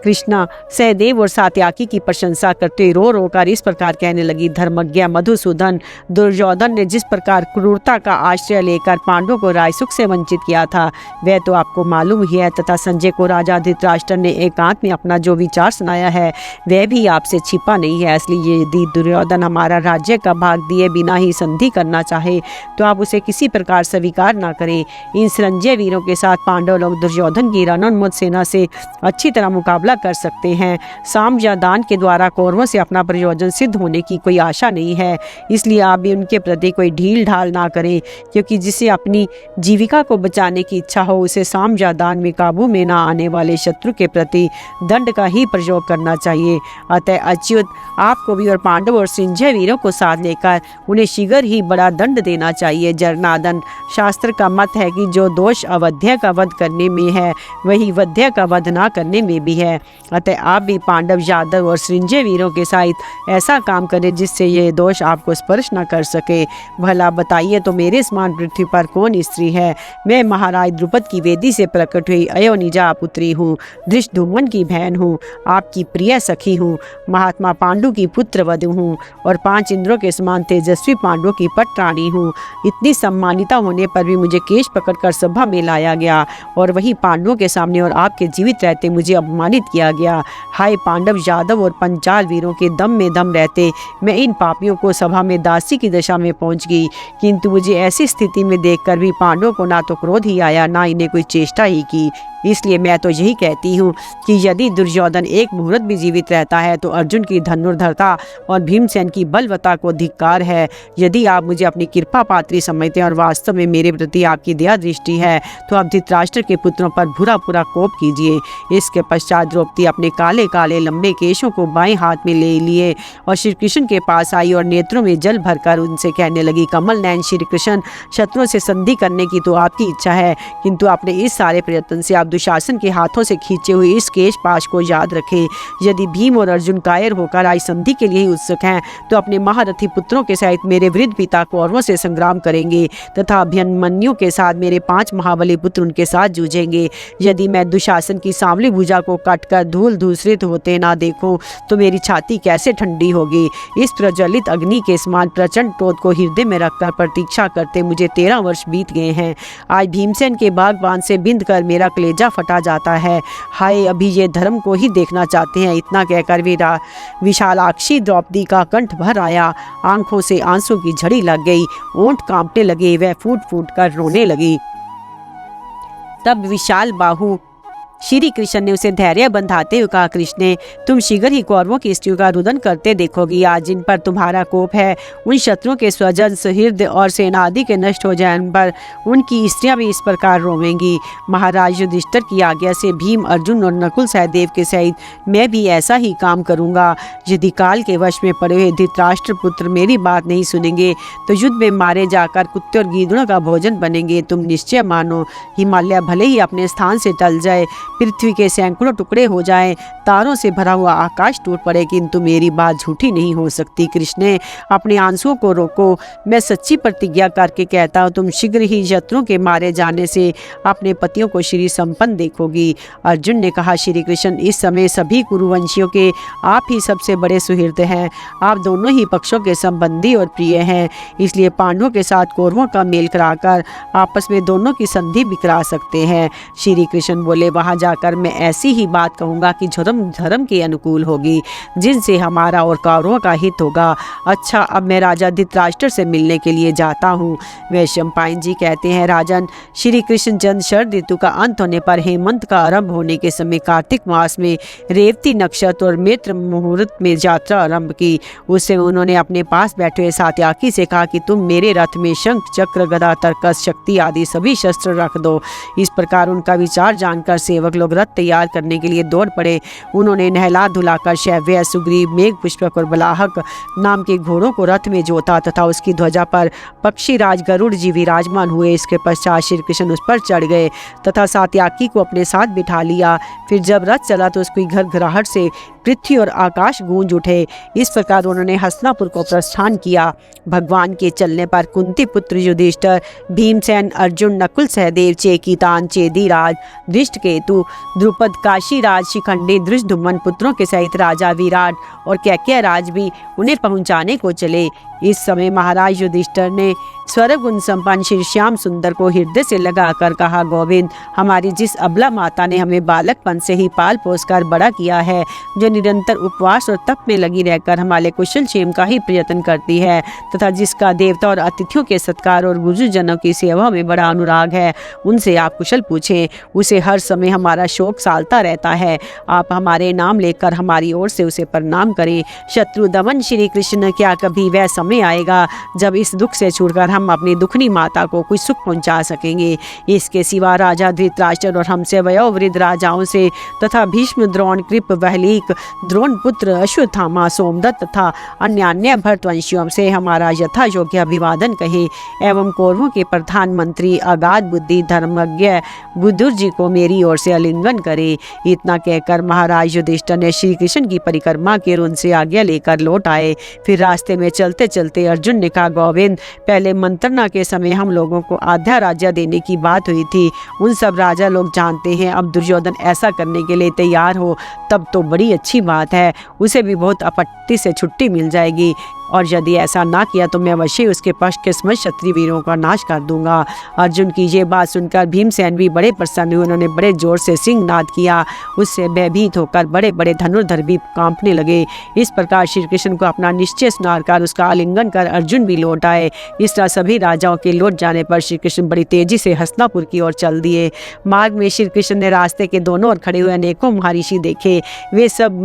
कृष्णा, सहदेव और सात्याकी की प्रशंसा करते रो रो कर इस प्रकार कहने लगी, धर्मज्ञ मधुसूदन, दुर्योधन ने जिस प्रकार क्रूरता का आश्रय लेकर पांडवों को राजसुख से वंचित किया था वह तो आपको मालूम ही है, तथा संजय को राजा धृतराष्ट्र ने एकांत में अपना जो विचार सुनाया है वह भी आपसे छिपा नहीं है। इसलिए यदि दुर्योधन हमारा राज्य का भाग दिए बिना ही संधि करना चाहे तो आप उसे किसी प्रकार स्वीकार न करें। इन संजय वीरों के साथ पांडव लोग दुर्योधन की रणोन्मुख सेना से अच्छी तरह मुकाबला कर सकते हैं। साम या दान के द्वारा कौरवों से अपना प्रयोजन सिद्ध होने की कोई आशा नहीं है। इसलिए आप भी उनके प्रति कोई ढील ढाल ना करें, क्योंकि जिसे अपनी जीविका को बचाने की इच्छा हो उसे साम या दान में काबू में ना आने वाले शत्रु के प्रति दंड का ही प्रयोग करना चाहिए। अतः अच्युत, आपको भी और पांडव और संजय वीरों को साथ लेकर उन्हें शीघ्र ही बड़ा दंड देना चाहिए। जरनादन, शास्त्र का मत है कि जो दोष अवध्य का वध करने में है वही वध्य का वध ना करने में भी है। अतः आप भी पांडव, यादव और संजय वीरों के साथ ऐसा काम करें जिससे ये दोष आपको स्पर्श न कर सके। भला बताइए तो मेरे समान पृथ्वी पर कौन स्त्री है? मैं महाराज द्रुपद की वेदी से प्रकट हुई अयोनिजा पुत्री हूँ, धृष्टद्युम्न की बहन हूँ, आपकी प्रिय सखी हूँ, महात्मा पांडु की पुत्र वधू हूँ और 5 इंद्रों के समान तेजस्वी पांडवों की पटरानी हूँ। इतनी सम्मानिता होने पर भी मुझे केश पकड़कर सभा में लाया गया और वही पांडवों के सामने और आपके जीवित रहते मुझे अपमानित किया गया। हाय पांडव, यादव और पंचाल वीरों के दम में दम रहते मैं इन पापियों को सभा में दासी की दशा में पहुंच गई, किंतु मुझे ऐसी स्थिति में देखकर भी पांडवों को ना तो क्रोध ही आया, ना इन्हें कोई चेष्टा ही की। इसलिए मैं तो यही कहती हूँ कि यदि दुर्योधन एक मुहूर्त भी जीवित रहता है तो अर्जुन की धनुर्धरता और भीमसेन की बलवत्ता को धिक्कार है। यदि आप मुझे अपनी कृपा पात्री समझते हैं और वास्तव में मेरे प्रति आपकी दया दृष्टि है तो आप धृतराष्ट्र के पुत्रों पर बुरा कोप कीजिए। इसके पश्चात द्रौपदी अपने काले काले लंबे केशों को बाएं हाथ में ले लिए और श्री कृष्ण के पास आई और नेत्रों में जल भरकर उनसे कहने लगी, कमल नयन श्री कृष्ण, शत्रुओं से संधि करने की तो आपकी इच्छा है, किंतु अपने इस सारे प्रयत्न से आप दुशासन के हाथों से खींचे हुए इस केश पाश को याद रखें। यदि भीम और अर्जुन कायर होकर आज संधि के लिए ही उत्सुक हैं तो अपने महारथी पुत्रों के सहित मेरे वृद्ध पिता कौरवों से संग्राम करेंगे तथा अभिमन्यु के साथ मेरे 5 महाबली पुत्र उनके साथ जूझेंगे। यदि मैं दुशासन की सांवली भुजा को काटकर धूल धूसरित होते ना देखूं तो मेरी छाती कैसे ठंडी होगी। इस प्रज्वलित अग्नि के समान प्रचंड क्रोध को हृदय में रखकर प्रतीक्षा करते मुझे 13 वर्ष बीत गए हैं। आज भीमसेन के बागबान से बिंद कर मेरा कलेजा फटा जाता है। हाय, अभी ये धर्म को ही देखना चाहते हैं। इतना कहकर विशालाक्षी द्रौपदी का कंठ भर आया, आंखों से आंसू की झड़ी लग गई, ओंठ कांपने लगे, वह फूट फूट कर रोने लगी। तब विशाल बाहु श्री कृष्ण ने उसे धैर्य बंधाते हुए कहा, कृष्ण, तुम शीघ्र ही कौरवों की स्त्रियों का रुदन करते देखोगी। आज जिन पर तुम्हारा कोप है उन शत्रुओं के स्वजन सहृद और सेना आदि के नष्ट हो जाने पर उनकी स्त्रियां भी इस प्रकार रोवेंगी। महाराज युधिष्ठिर की आज्ञा से भीम, अर्जुन और नकुल सहदेव के सहित मैं भी ऐसा ही काम करूंगा। यदि काल के वश में पड़े हुए धृतराष्ट्र पुत्र मेरी बात नहीं सुनेंगे तो युद्ध में मारे जाकर कुत्ते और गीदड़ों का भोजन बनेंगे। तुम निश्चय मानो, हिमालय भले ही अपने स्थान से टल जाए, पृथ्वी के सैकड़ों टुकड़े हो जाएं, तारों से भरा हुआ आकाश टूट पड़े, किंतु मेरी बात झूठी नहीं हो सकती। कृष्ण, अपने आंसुओं को रोको। मैं सच्ची प्रतिज्ञा करके कहता हूँ, तुम शीघ्र ही शत्रुओं के मारे जाने से अपने पतियों को श्री संपन्न देखोगी। अर्जुन ने कहा, श्री कृष्ण, इस समय सभी कुरुवंशियों के आप ही सबसे बड़े सुहृद हैं। आप दोनों ही पक्षों के संबंधी और प्रिय हैं, इसलिए पांडवों के साथ कौरवों का मेल कराकर आपस में दोनों की संधि भी करा सकते हैं। श्री कृष्ण बोले, वहां जाकर मैं ऐसी ही बात कहूंगा कि धर्म के अनुकूल होगी, जिनसे हमारा और कौरवों का हित होगा। अच्छा, अब मैं राजा धृतराष्ट्र से मिलने के लिए जाता हूँ। वैशंपायन जी कहते हैं, राजन, श्री कृष्ण चंद्र शरद ऋतु का अंत होने पर हेमंत का आरंभ होने के समय कार्तिक मास में रेवती नक्षत्र और मित्र मुहूर्त में यात्रा आरंभ की। उससे उन्होंने अपने पास बैठे हुए सात्याकी से कहा कि तुम मेरे रथ में शंख, चक्र, गदा, तरकस, शक्ति आदि सभी शस्त्र रख दो। इस प्रकार उनका विचार जानकर सेवक लोग रथ तैयार करने के लिए दौड़ पड़े। उन्होंने नहला धुलाकर शैव्य, सुग्रीव, मेघ पुष्पक और बलाहक नाम के घोड़ों को रथ में जोता तथा उसकी ध्वजा पर पक्षीराज गरुड़ जी विराजमान हुए। इसके पश्चात श्री कृष्ण उस पर चढ़ गए तथा सात्याकी को अपने साथ बिठा लिया। फिर जब रथ चला तो उसकी घरघराहट से पृथ्वी और आकाश गूंज उठे। इस प्रकार उन्होंने हस्तिनापुर को प्रस्थान किया। भगवान के चलने पर कुंती पुत्र युधिष्ठिर, भीमसेन, अर्जुन, नकुल सहदेव, चेकितान, चेदीराज, धृष्टकेतु, द्रुपद, काशीराज, शिखंडी, धृष्टद्युम्न पुत्रों के सहित राजा विराट और कैकेयराज भी उन्हें पहुंचाने को चले। इस समय महाराज युधिष्ठिर ने स्वरगुण संपन्न श्री श्याम सुंदर को हृदय से लगाकर कहा, गोविंद, हमारी जिस अबला माता ने हमें बालकपन से ही पाल पोस कर बड़ा किया है, जो निरंतर उपवास और तप में लगी रहकर हमारे कुशल क्षेम का ही प्रयत्न करती है तथा जिसका देवता और अतिथियों के सत्कार और गुरुजनों की सेवा में बड़ा अनुराग है, उनसे आप कुशल पूछें। उसे हर समय हमारा शोक सालता रहता है। आप हमारे नाम लेकर हमारी ओर से उसे प्रणाम करें। शत्रु दमन श्री कृष्ण, क्या कभी वह समय समय आएगा जब इस दुख से छूटकर हम अपनी दुखनी माता को कुछ सुख पहुंचा सकेंगे। इसके सिवा राजा धृतराष्ट्र और हमसे वयोवृद्ध राजाओं से तथा भीष्म, द्रोण, कृप, वहलीक, द्रोण पुत्र अश्वत्थामा, सोमदत्त तथा अन्य भरतवंशियों से हमारा यथा योग्य अभिवादन कहे एवं कौरवों के प्रधानमंत्री अगाध बुद्धि धर्मज्ञ बुद्धुर जी को मेरी ओर से आलिंगन करे। इतना कहकर महाराज युधिष्ठिर ने श्री कृष्ण की परिक्रमा के उनसे आज्ञा लेकर लौट आए। फिर रास्ते में चलते चलते अर्जुन ने कहा, गोविंद, पहले मंत्रणा के समय हम लोगों को आधा राज्य देने की बात हुई थी। उन सब राजा लोग जानते हैं। अब दुर्योधन ऐसा करने के लिए तैयार हो तब तो बड़ी अच्छी बात है, उसे भी बहुत आपत्ति से छुट्टी मिल जाएगी। और यदि ऐसा ना किया तो मैं अवश्य उसके पक्ष के समस्त क्षत्रिय वीरों का नाश कर दूंगा। अर्जुन की ये बात सुनकर भीमसेन भी बड़े प्रसन्न हुए। उन्होंने बड़े जोर से सिंहनाद किया। उससे भयभीत होकर बड़े बड़े धनुर्धर भी कांपने लगे। इस प्रकार श्री कृष्ण को अपना निश्चय सुनाकर उसका आलिंगन कर अर्जुन भी लौट आए। इस तरह सभी राजाओं के लौट जाने पर श्री कृष्ण बड़ी तेजी से हस्तिनापुर की ओर चल दिए। मार्ग में श्री कृष्ण ने रास्ते के दोनों ओर खड़े हुए अनेकों महर्षि देखे। वे सब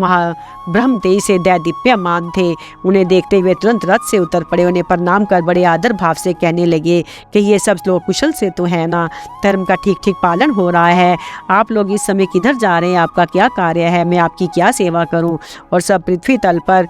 ब्रह्म तेज से दैदीप्यमान थे। उन्हें देखते हुए तुरंत रथ से उतर पड़े। उन्हें प्रणाम कर बड़े आदर भाव से कहने लगे कि ये सब लोग कुशल से तो है ना, धर्म का ठीक ठीक पालन हो रहा है। आप लोग इस समय किधर जा रहे हैं, आपका क्या कार्य है, मैं आपकी क्या सेवा करूं, और सब पृथ्वी तल पर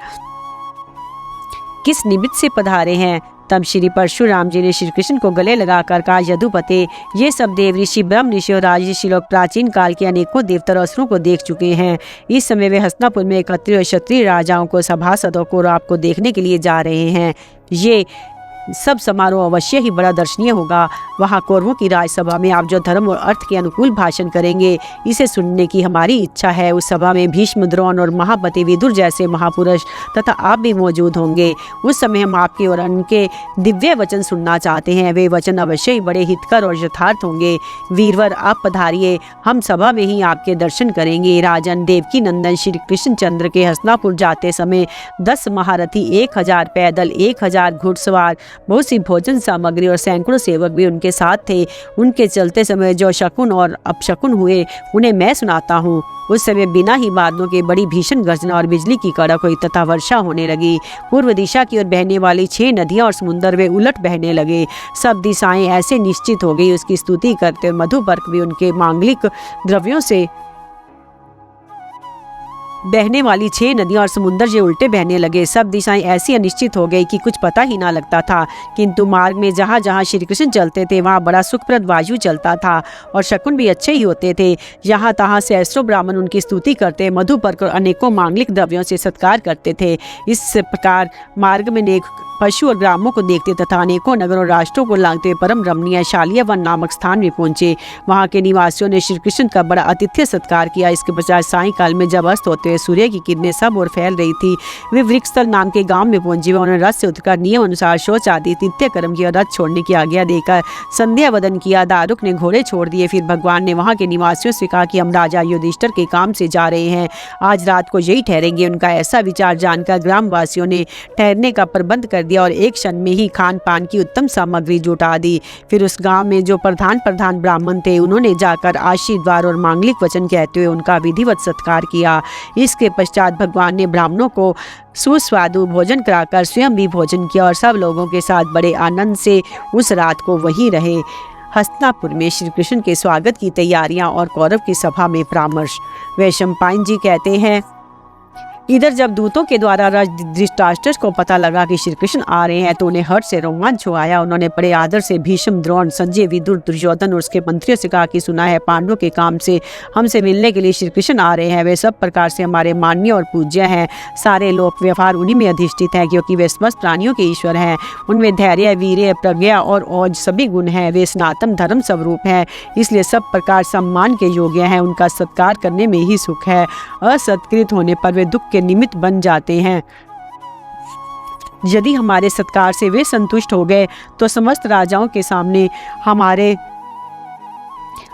किस निमित्त से पधारे हैं। तब श्री परशुराम जी ने श्री कृष्ण को गले लगाकर कहा, यदुपते, ये सब देव ऋषि, ब्रह्म ऋषि और राजऋषि लोग प्राचीन काल के अनेकों देवता और असुरों को देख चुके हैं। इस समय वे हस्तिनापुर में एकत्रित और क्षत्रिय राजाओं को, सभासदों को और आपको देखने के लिए जा रहे हैं। ये सब समारोह अवश्य ही बड़ा दर्शनीय होगा। वहाँ कौरवों की राजसभा में आप जो धर्म और अर्थ के अनुकूल भाषण करेंगे, इसे सुनने की हमारी इच्छा है। उस सभा में भीष्म, द्रोण और महापति विदुर जैसे महापुरुष तथा आप भी मौजूद होंगे। उस समय हम आपके और उनके दिव्य वचन सुनना चाहते हैं। वे वचन अवश्य ही बड़े हितकर और यथार्थ होंगे। वीरवर, आप पधारिए, हम सभा में ही आपके दर्शन करेंगे। राजन, देवकी नंदन श्री कृष्णचंद्र के हस्तिनापुर जाते समय 10 महारथी, 1000 पैदल, 1000 घुड़सवार, बहुत सी भोजन सामग्री और सैकड़ों सेवक भी उनके साथ थे। उनके चलते समय जो शकुन और अपशकुन हुए उन्हें मैं सुनाता हूँ। उस समय बिना ही बादलों के बड़ी भीषण गर्जना और बिजली की कड़क हुई तथा वर्षा होने लगी। पूर्व दिशा की ओर बहने वाली 6 नदियां और समुद्र वे उलट बहने लगे। सब दिशाएं ऐसे निश्चित हो गई। उसकी स्तुति करते मधुपर्क भी उनके मांगलिक द्रव्यों से बहने वाली 6 नदियां और समुद्र जो उल्टे बहने लगे। सब दिशाएं ऐसी अनिश्चित हो गई कि कुछ पता ही ना लगता था। किंतु मार्ग में जहाँ जहाँ श्री कृष्ण चलते थे वहाँ बड़ा सुखप्रद वायु चलता था और शकुन भी अच्छे ही होते थे। यहाँ तहाँ सहस्रों ब्राह्मण उनकी स्तुति करते, मधुपर्क और अनेकों मांगलिक द्रव्यों से सत्कार करते थे। इस प्रकार मार्ग में अनेक पशु और ग्रामों को देखते तथा अनेकों नगरों और राष्ट्रों को लांघते परम रमणीय शालियावन नामक स्थान में पहुंचे। वहां के निवासियों ने श्री कृष्ण का बड़ा आतिथ्य सत्कार किया। इसके पश्चात सायंकाल में जब अस्त होते हुए सूर्य की किरणें सब ओर फैल रही थी, वे वृक्षस्थल नाम के गांव में पहुंचे। उन्होंने रथ से उतरकर नियम अनुसार शौच आदि नित्य कर्म किया। रथ छोड़ने की आज्ञा देकर संध्या वदन किया। दारुक ने घोड़े छोड़ दिए। फिर भगवान ने वहाँ के निवासियों से कहा कि हम राजा युधिष्ठिर के काम से जा रहे हैं, आज रात को यही ठहरेंगे। उनका ऐसा विचार जानकर ग्रामवासियों ने ठहरने का प्रबंध कर दिया और एक क्षण में ही खान पान की उत्तम सामग्री जुटा दी। फिर उस गांव में जो प्रधान ब्राह्मण थे, उन्होंने जाकर आशीर्वाद और मांगलिक वचन कहते हुए उनका विधिवत सत्कार किया। इसके पश्चात भगवान ने ब्राह्मणों को सुस्वादु भोजन कराकर स्वयं भी भोजन किया और सब लोगों के साथ बड़े आनंद से उस रात को वहीं रहे। हस्तिनापुर में श्री कृष्ण के स्वागत की तैयारियां और कौरव की सभा में परामर्श। वैशंपायन जी कहते हैं, इधर जब दूतों के द्वारा धृतराष्ट्र को पता लगा कि श्री कृष्ण आ रहे हैं तो उन्हें हर्ष से रोमांच हो आया। उन्होंने बड़े आदर से भीष्म, द्रोण, संजय, विदुर, दुर्योधन और उसके मंत्रियों से कहा कि सुना है पांडवों के काम से हमसे मिलने के लिए श्री कृष्ण आ रहे हैं। वे सब प्रकार से हमारे माननीय और पूज्य हैं। सारे लोक व्यवहार उन्हीं में अधिष्ठित हैं क्योंकि वे समस्त प्राणियों के ईश्वर हैं। उनमें धैर्य, वीर्य, प्रज्ञा और औज सभी गुण हैं। वे सनातन धर्म स्वरूप हैं, इसलिए सब प्रकार सम्मान के योग्य हैं। उनका सत्कार करने में ही सुख है। असत्कृत होने पर वे दुख निमित्त बन जाते हैं। यदि हमारे सत्कार से वे संतुष्ट हो गए तो समस्त राजाओं के सामने हमारे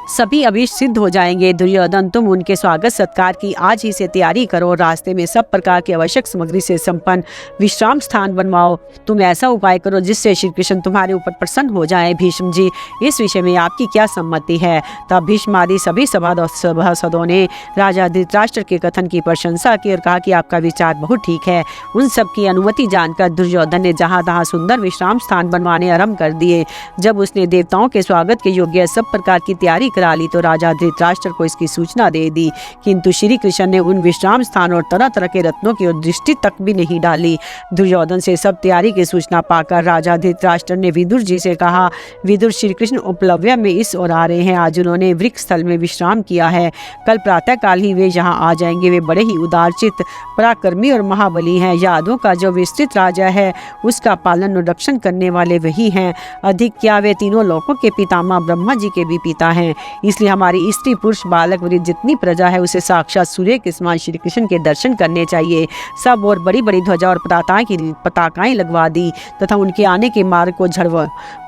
सभी अभीष्ट सिद्ध हो जाएंगे। दुर्योधन, तुम उनके स्वागत सत्कार की आज ही से तैयारी करो। रास्ते में सब प्रकार की आवश्यक सामग्री से संपन्न विश्राम स्थान बनवाओ। तुम ऐसा उपाय करो जिससे श्री कृष्ण तुम्हारे ऊपर प्रसन्न हो जाए। भीष्म जी, इस विषय में आपकी क्या सम्मति है? तब भीष्म आदि सभी सभासदों ने राजा धृतराष्ट्र के कथन की प्रशंसा की और कहा कि आपका विचार बहुत ठीक है। उन सब की अनुमति जानकर दुर्योधन ने जहाँ तहाँ सुंदर विश्राम स्थान बनवाने आरंभ कर दिए। जब उसने देवताओं के स्वागत के योग्य सब प्रकार की तैयारी करा ली तो राजा धृतराष्ट्र को इसकी सूचना दे दी, किंतु श्री कृष्ण ने उन विश्राम स्थान और तरह तरह के रत्नों की ओर दृष्टि तक भी नहीं डाली। दुर्योधन से सब तैयारी की सूचना पाकर राजा धृतराष्ट्र ने विदुर जी से कहा, विदुर, श्री कृष्ण उपलव्य में इस ओर आ रहे हैं। आज उन्होंने वृक्ष स्थल में विश्राम किया है। कल प्रातः काल ही वे यहाँ आ जाएंगे। वे बड़े ही उदारचित, पराक्रमी और महाबली हैं। यादवों का जो विस्तृत राजा है उसका पालन और रक्षण करने वाले वही हैं। अधिक क्या, वे तीनों लोकों के पितामह ब्रह्मा जी के भी पिता हैं। इसलिए हमारी स्त्री, पुरुष, बालक, वृद्ध जितनी प्रजा है उसे साक्षात सूर्य के समान श्री कृष्ण के दर्शन करने चाहिए। सब और बड़ी बड़ी ध्वजा और पताकाएं लगवा दी तथा उनके आने के मार्ग को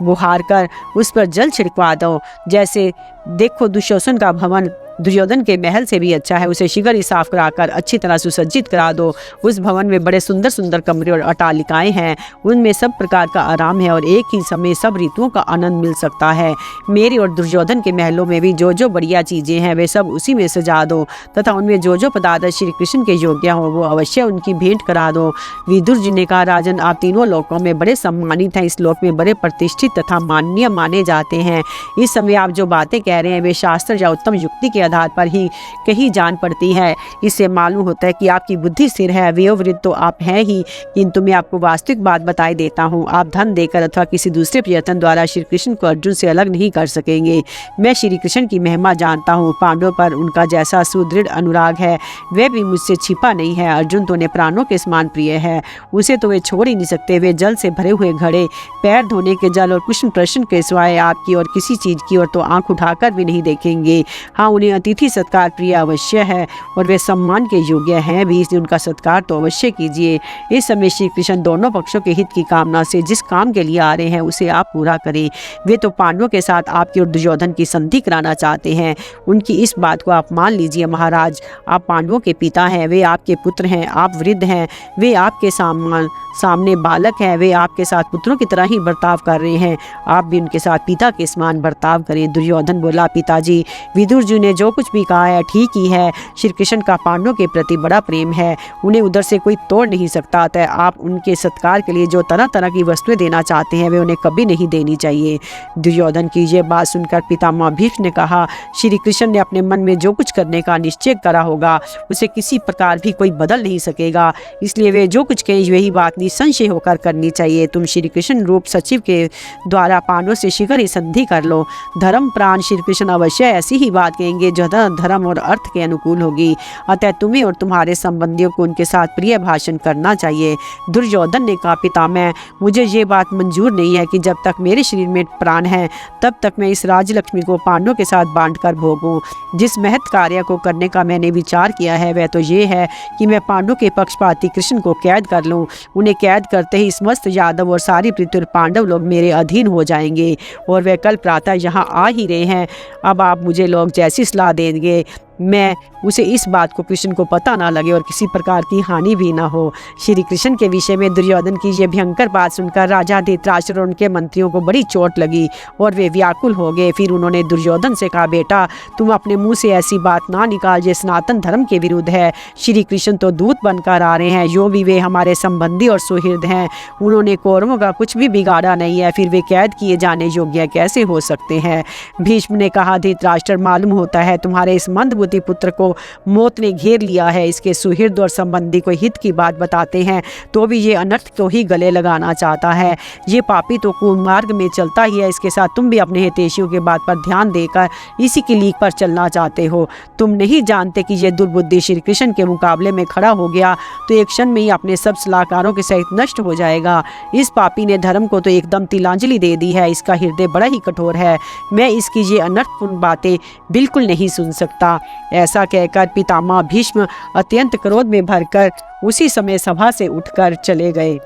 बुहार कर उस पर जल छिड़कवा दो। जैसे देखो, दुशासन का भवन दुर्योधन के महल से भी अच्छा है। उसे शीघ्र ही साफ कराकर अच्छी तरह सुसज्जित करा दो। उस भवन में बड़े सुंदर सुंदर कमरे और अटालिकाएं हैं। उनमें सब प्रकार का आराम है और एक ही समय सब ऋतुओं का आनंद मिल सकता है। मेरी और दुर्योधन के महलों में भी जो जो बढ़िया चीजें हैं वे सब उसी में सजा दो तथा उनमें जो जो पदार्थ श्री कृष्ण के योग्य हो वो अवश्य उनकी भेंट करा दो। विदुर जी ने कहा, राजन, आप तीनों लोकों में बड़े सम्मानित हैं। इस लोक में बड़े प्रतिष्ठित तथा माननीय माने जाते हैं। इस समय आप जो बातें कह रहे हैं वे शास्त्र या उत्तम युक्ति के आधार पर ही कहीं जान पड़ती है। इससे मालूम होता है कि आपकी बुद्धि स्थिर है। वयोवृद्ध तो आप हैं ही, किंतु मैं आपको वास्तविक बात बताई देता हूँ। आप धन देकर अथवा किसी दूसरे प्रयत्न द्वारा श्री कृष्ण को अर्जुन से अलग नहीं कर सकेंगे। मैं श्री कृष्ण की महिमा जानता हूँ। पांडवों पर उनका जैसा सुदृढ़ अनुराग है वह भी मुझसे छिपा नहीं है। अर्जुन तो उन्हें प्राणों के समान प्रिय है। उसे तो वे छोड़ ही नहीं सकते। वे जल से भरे हुए घड़े, पैर धोने के जल और कृष्ण प्रश्न के सिवाय आपकी और किसी चीज की ओर तो आंख उठाकर भी नहीं देखेंगे। हाँ, उन्हें अतिथि सत्कार प्रिय अवश्य है और वे सम्मान के योग्य हैं भी, इसलिए उनका सत्कार तो अवश्य कीजिए। इस समय श्री कृष्ण दोनों पक्षों के हित की कामना से जिस काम के लिए आ रहे हैं उसे आप पूरा करें। वे तो पांडवों के साथ आपकी और दुर्योधन की संधि कराना चाहते हैं। उनकी इस बात को आप मान लीजिए। महाराज, आप पांडवों के पिता हैं, वे आपके पुत्र हैं। आप वृद्ध हैं, वे आपके सामने बालक हैं। वे आपके साथ पुत्रों की तरह ही बर्ताव कर रहे हैं। आप भी उनके साथ पिता के समान बर्ताव करें। दुर्योधन बोला, पिताजी, विदुर जी ने जो कुछ भी कहा है ठीक ही है। श्री कृष्ण का पांडवों के प्रति बड़ा प्रेम है, उन्हें उधर से कोई तोड़ नहीं सकता। अतः आप उनके सत्कार के लिए जो तरह तरह की वस्तुएं देना चाहते हैं वे उन्हें कभी नहीं देनी चाहिए। दुर्योधन की यह बात सुनकर पितामह भीष्म ने कहा, श्री कृष्ण ने अपने मन में जो कुछ करने का निश्चय करा होगा उसे किसी प्रकार भी कोई बदल नहीं सकेगा। इसलिए वे जो कुछ कहें वही बात निसंशय होकर करनी चाहिए। तुम श्री कृष्ण रूप सचिव के द्वारा पांडवों से शीघ्र ही संधि कर लो। धर्म प्राण श्री कृष्ण अवश्य ऐसी ही बात कहेंगे जो धर्म और अर्थ के अनुकूल होगी। अतः तुम्हें और तुम्हारे संबंधियों को उनके साथ प्रिय भाषण करना चाहिए। दुर्योधन ने कहा, पितामह, मुझे ये बात मंजूर नहीं है कि जब तक मेरे शरीर में प्राण है तब तक मैं इस राजलक्ष्मी को पांडवों के साथ बांटकर भोगूं। जिस महत् कार्य को करने का मैंने विचार किया है वह तो ये है कि मैं पांडवों के पक्षपाती कृष्ण को कैद कर लूं। उन्हें कैद करते ही समस्त यादव और सारी पृथ्वी पांडव लोग मेरे अधीन हो जाएंगे और वे कल प्रातः यहाँ आ ही रहे हैं। अब आप मुझे लोग जैसी सलाह देंगे मैं उसे इस बात को कृष्ण को पता ना लगे और किसी प्रकार की हानि भी ना हो। श्री कृष्ण के विषय में दुर्योधन की यह भयंकर बात सुनकर राजा धृतराष्ट्र और उनके मंत्रियों को बड़ी चोट लगी और वे व्याकुल हो गए। फिर उन्होंने दुर्योधन से कहा, बेटा, तुम अपने मुंह से ऐसी बात ना निकाल ये सनातन धर्म के विरुद्ध है। श्री कृष्ण तो दूत बनकर आ रहे हैं, जो भी वे हमारे संबंधी और सुहृद हैं। उन्होंने कौरवों का कुछ भी बिगाड़ा नहीं है, फिर वे कैद किए जाने योग्य कैसे हो सकते हैं। भीष्म ने कहा, धृतराष्ट्र, मालूम होता है तुम्हारे इस मंदबुद्धि पुत्र को मौत ने घेर लिया है। इसके सुहृद और संबंधी को हित की बात बताते हैं तो भी ये अनर्थ को ही गले लगाना चाहता है। ये पापी तो कुमार्ग में चलता ही है। इसके साथ तुम भी अपने हितैषियों के बात पर ध्यान देकर इसी की लीक पर चलना चाहते हो। तुम नहीं जानते कि ये दुर्बुद्धि श्री कृष्ण के मुकाबले में खड़ा हो गया तो एक क्षण में ही अपने सब सलाहकारों के सहित नष्ट हो जाएगा। इस पापी ने धर्म को तो एकदम तिलांजलि दे दी है। इसका हृदय बड़ा ही कठोर है। मैं इसकी ये अनर्थपूर्ण बातें बिल्कुल नहीं सुन सकता। ऐसा कहकर पितामह भीष्म अत्यंत क्रोध में भरकर उसी समय सभा से उठकर चले गए।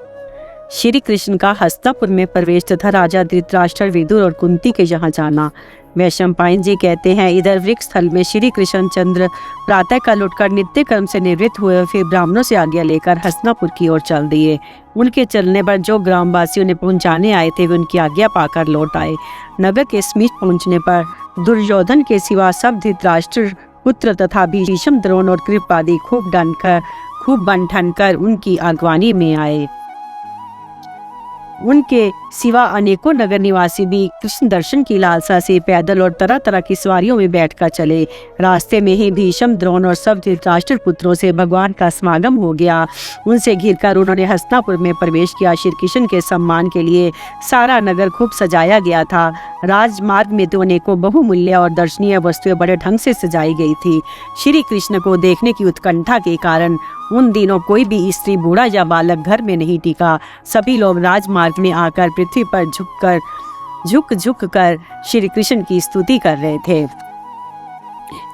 श्री कृष्ण का हस्तिनापुर में प्रवेश तथा राजा धृतराष्ट्र, विदुर और कुंती के यहाँ जाना। वैशंपायन जी कहते हैं, इधर वृक्ष स्थल में श्री कृष्ण चंद्र प्रातः काल उठकर नित्य कर्म से निवृत्त हुए, फिर ब्राह्मणों से आज्ञा लेकर हस्तिनापुर की ओर चल दिए। उनके चलने पर जो ग्रामवासी उन्हें पहुंचाने आए थे वे उनकी आज्ञा पाकर लौट आए। नगर के समीप पहुंचने पर दुर्योधन के सिवा सब धृतराष्ट्र पुत्र तथा भीष्म, द्रोण और कृप आदि खूब बन ठन कर उनकी अगवानी में आए। उनके सिवा अनेकों नगर निवासी भी कृष्ण दर्शन की लालसा से पैदल और तरह तरह की सवारियों में बैठकर चले। रास्ते में ही भीष्म, द्रोण और सब धृतराष्ट्र पुत्रों से भगवान का समागम हो गया। उनसे घिरकर उन्होंने हस्तिनापुर में प्रवेश किया। श्री कृष्ण के सम्मान के लिए सारा नगर खूब सजाया गया था। राजमार्ग में तो अनेकों बहुमूल्य और दर्शनीय वस्तुएं बड़े ढंग से सजाई गई थी। श्री कृष्ण को देखने की उत्कंठा के कारण उन दिनों कोई भी स्त्री, बूढ़ा या बालक घर में नहीं टिका। सभी लोग राजमार्ग में आकर पृथ्वी पर झुक कर श्री कृष्ण की स्तुति कर रहे थे।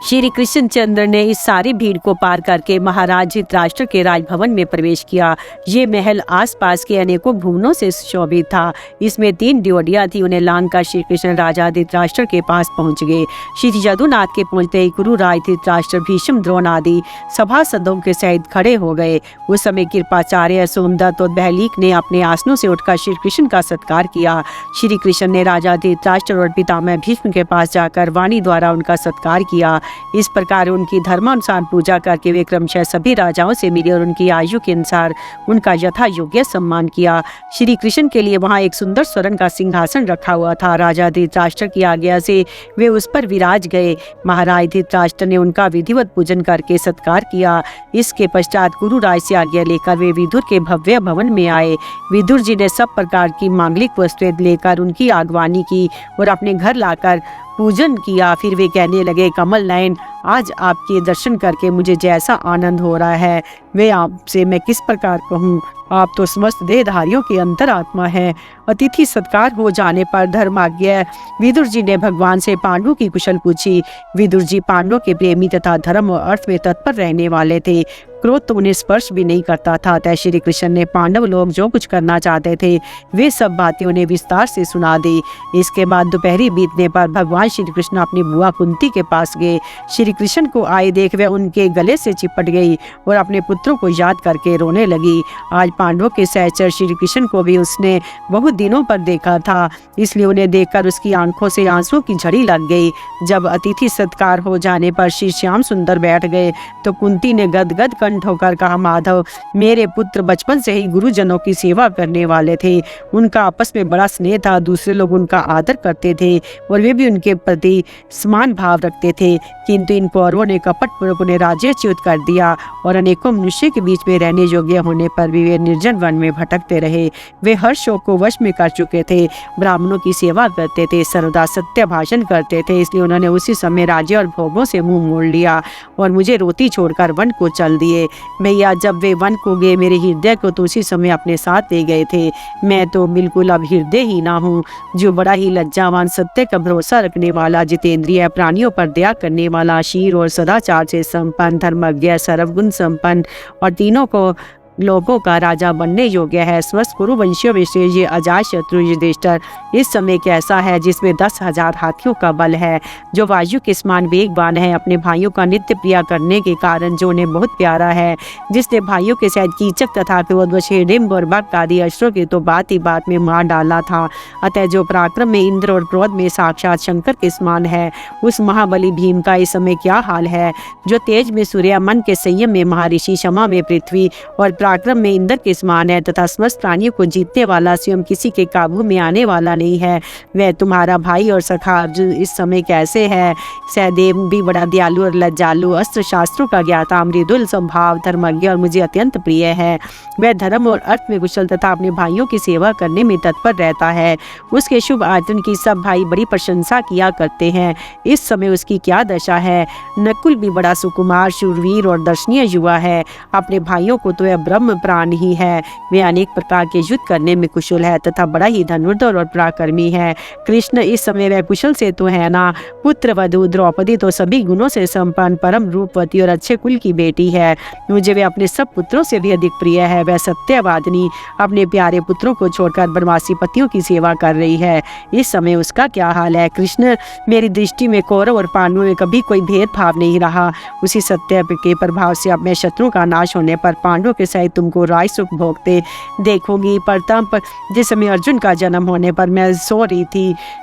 श्री कृष्णचंद्र ने इस सारी भीड़ को पार करके महाराज धृतराष्ट्र के राजभवन में प्रवेश किया। ये महल आसपास के अनेकों भवनों से सुशोभित था। इसमें 3 ड्योढ़ियां थी। उन्हें लांघकर श्री कृष्ण राजा धृतराष्ट्र के पास पहुंच गए। श्री यदुनाथ के पहुंचते ही गुरु राज धृतराष्ट्र, भीष्म, द्रोण आदि सभासदों के सहित खड़े हो गए। उस समय कृपाचार्य, सोमदत्त और बहलीक ने अपने आसनों से उठकर श्री कृष्ण का सत्कार किया। श्री कृष्ण ने राजा धृतराष्ट्र और पितामह भीष्म के पास जाकर वाणी द्वारा उनका सत्कार किया। इस प्रकार उनकी धर्मानुसार पूजा करके वे क्रमशः सभी राजाओं से मिले और उनकी आयु के अनुसार उनका यथा योग्य सम्मान किया। श्री कृष्ण के लिए वहां एक सुंदर स्वर्ण का सिंहासन रखा हुआ था। राजा धृतराष्ट्र की आज्ञा से वे उस पर विराज गए। महाराज धृतराष्ट्र ने उनका विधिवत पूजन करके सत्कार किया। इसके पश्चात गुरु राज से आज्ञा लेकर वे विदुर के भव्य भवन में आए। विदुर जी ने सब प्रकार की मांगलिक वस्तुएं लेकर उनकी आगवानी की और अपने घर लाकर पूजन किया। फिर वे कहने लगे, कमल नयन, आज आपके दर्शन करके मुझे जैसा आनंद हो रहा है वे आपसे मैं किस प्रकार कहूँ। आप तो समस्त देहधारियों के अंतरात्मा हैं। अतिथि सत्कार हो जाने पर धर्माज्ञ विदुर जी ने भगवान से पांडवों की कुशल पूछी। विदुर जी पांडवों के प्रेमी तथा धर्म और अर्थ में तत्पर रहने वाले थे। क्रोध तो उन्हें स्पर्श भी नहीं करता था। अतः श्री कृष्ण ने पांडव लोग जो कुछ करना चाहते थे वे सब बातें उन्हें विस्तार से सुना दी। इसके बाद दोपहरी बीतने पर भगवान श्री कृष्ण अपनी बुआ कुंती के पास गए। श्री कृष्ण को आए देख वे उनके गले से चिपट गई और अपने पुत्रों को याद करके रोने लगी। आज पांडवों के सहचर श्री कृष्ण को भी उसने बहुत दिनों पर देखा था, इसलिए उन्हें देखकर उसकी आंखों से आंसुओं की झड़ी लग गई। जब अतिथि सत्कार हो जाने पर श्री श्याम सुंदर बैठ गए तो कुंती ने गदगद कंठ होकर कहा, माधव, मेरे पुत्र बचपन से ही गुरुजनों की सेवा करने वाले थे। उनका आपस में बड़ा स्नेह था। दूसरे लोग उनका आदर करते थे और वे भी उनके प्रति समान भाव रखते थे, किंतु इन कौरवों ने कपटपूर्वक उन्हें राज्यच्युत कर दिया और अनेकों मनुष्य के बीच में रहने योग्य होने पर भी वे निर्जन वन में भटकते रहे। वे हर शोक को वश में कर चुके थे, ब्राह्मणों की सेवा करते थे, सर्वदा सत्य भाषण करते थे। इसलिए उन्होंने उसी समय राज्य और भोगों से मुंह मोड़ लिया और मुझे रोती छोड़कर वन को चल दिए। मैया, जब वे वन को गए मेरे हृदय को तो उसी समय अपने साथ ले गए थे। मैं तो बिल्कुल अब हृदय ही ना हूँ, जो बड़ा ही लज्जावान, सत्य का भरोसा रखने वाला, जितेंद्रिय, प्राणियों पर दया करने वाला, शीर और सदाचार से संपन्न, धर्मज्ञ, सर्वगुण संपन्न और तीनों को लोगों का राजा बनने योग्य है। स्वस्थ कुरुवंशियों में से ये अजात शत्रु युधिष्ठिर इस समय कैसा है जिसमें 10,000 हाथियों का बल है, जो वायु के समान वेगवान है, अपने भाइयों का नित्य प्रिया करने के कारण जो उन्हें बहुत प्यारा है, जिसने भाइयों के साथ कीचक तथा क्रोधवश हिडिंब और बक आदि अस्त्रों की तो बात ही बात में मार डाला था। अतः जो पराक्रम में इंद्र और क्रोध में साक्षात शंकर के समान है, उस महाबली भीम का इस समय क्या हाल है, जो तेज में सूर्य, मन के संयम में महर्षि, क्षमा में पृथ्वी और पराक्रम में इंद्र के समान है तथा समस्त प्राणियों को जीतने वाला, स्वयं किसी के काबू में आने वाला नहीं है। वह तुम्हारा भाई और सखा अर्जुन इस समय कैसे है? सहदेव भी बड़ा दयालु और लज्जालु, अस्त्र शास्त्रों का ज्ञाता, मृदुल स्वभाव, धर्मज्ञ और मुझे अत्यंत प्रिय है। वह धर्म और अर्थ में कुशल तथा अपने भाइयों की सेवा करने में तत्पर रहता है। उसके शुभ आचरण की सब भाई बड़ी प्रशंसा किया करते हैं। इस समय उसकी क्या दशा है? नकुल भी बड़ा सुकुमार, शूरवीर और दर्शनीय युवा है। अपने भाइयों को तो वह ब्रह्म प्राण ही है। वे अनेक प्रकार के युद्ध करने में कुशल है तथा बड़ा ही धनुर्धर और पराक्रमी है। कृष्ण इस समय वह कुशल से तो है ना। पुत्र वधु द्रौपदी तो सभी गुणों से संपन्न, परम रूपवती और अच्छे कुल की बेटी है। मुझे वे अपने सब पुत्रों से भी अधिक प्रिय है। वह सत्यवादिनी अपने प्यारे पुत्रों को छोड़कर बनवासी पतियों की सेवा कर रही है। इस समय उसका क्या हाल है। कृष्ण, मेरी दृष्टि में कौरव और पांडवों में कभी कोई भेदभाव नहीं रहा। उसी सत्य के प्रभाव से अब मैं शत्रु का नाश होने पर पांडवों के सहित तुमको राय सुख भोगते देखूंगी। प्रथम जिस समय अर्जुन का जन्म होने पर मैं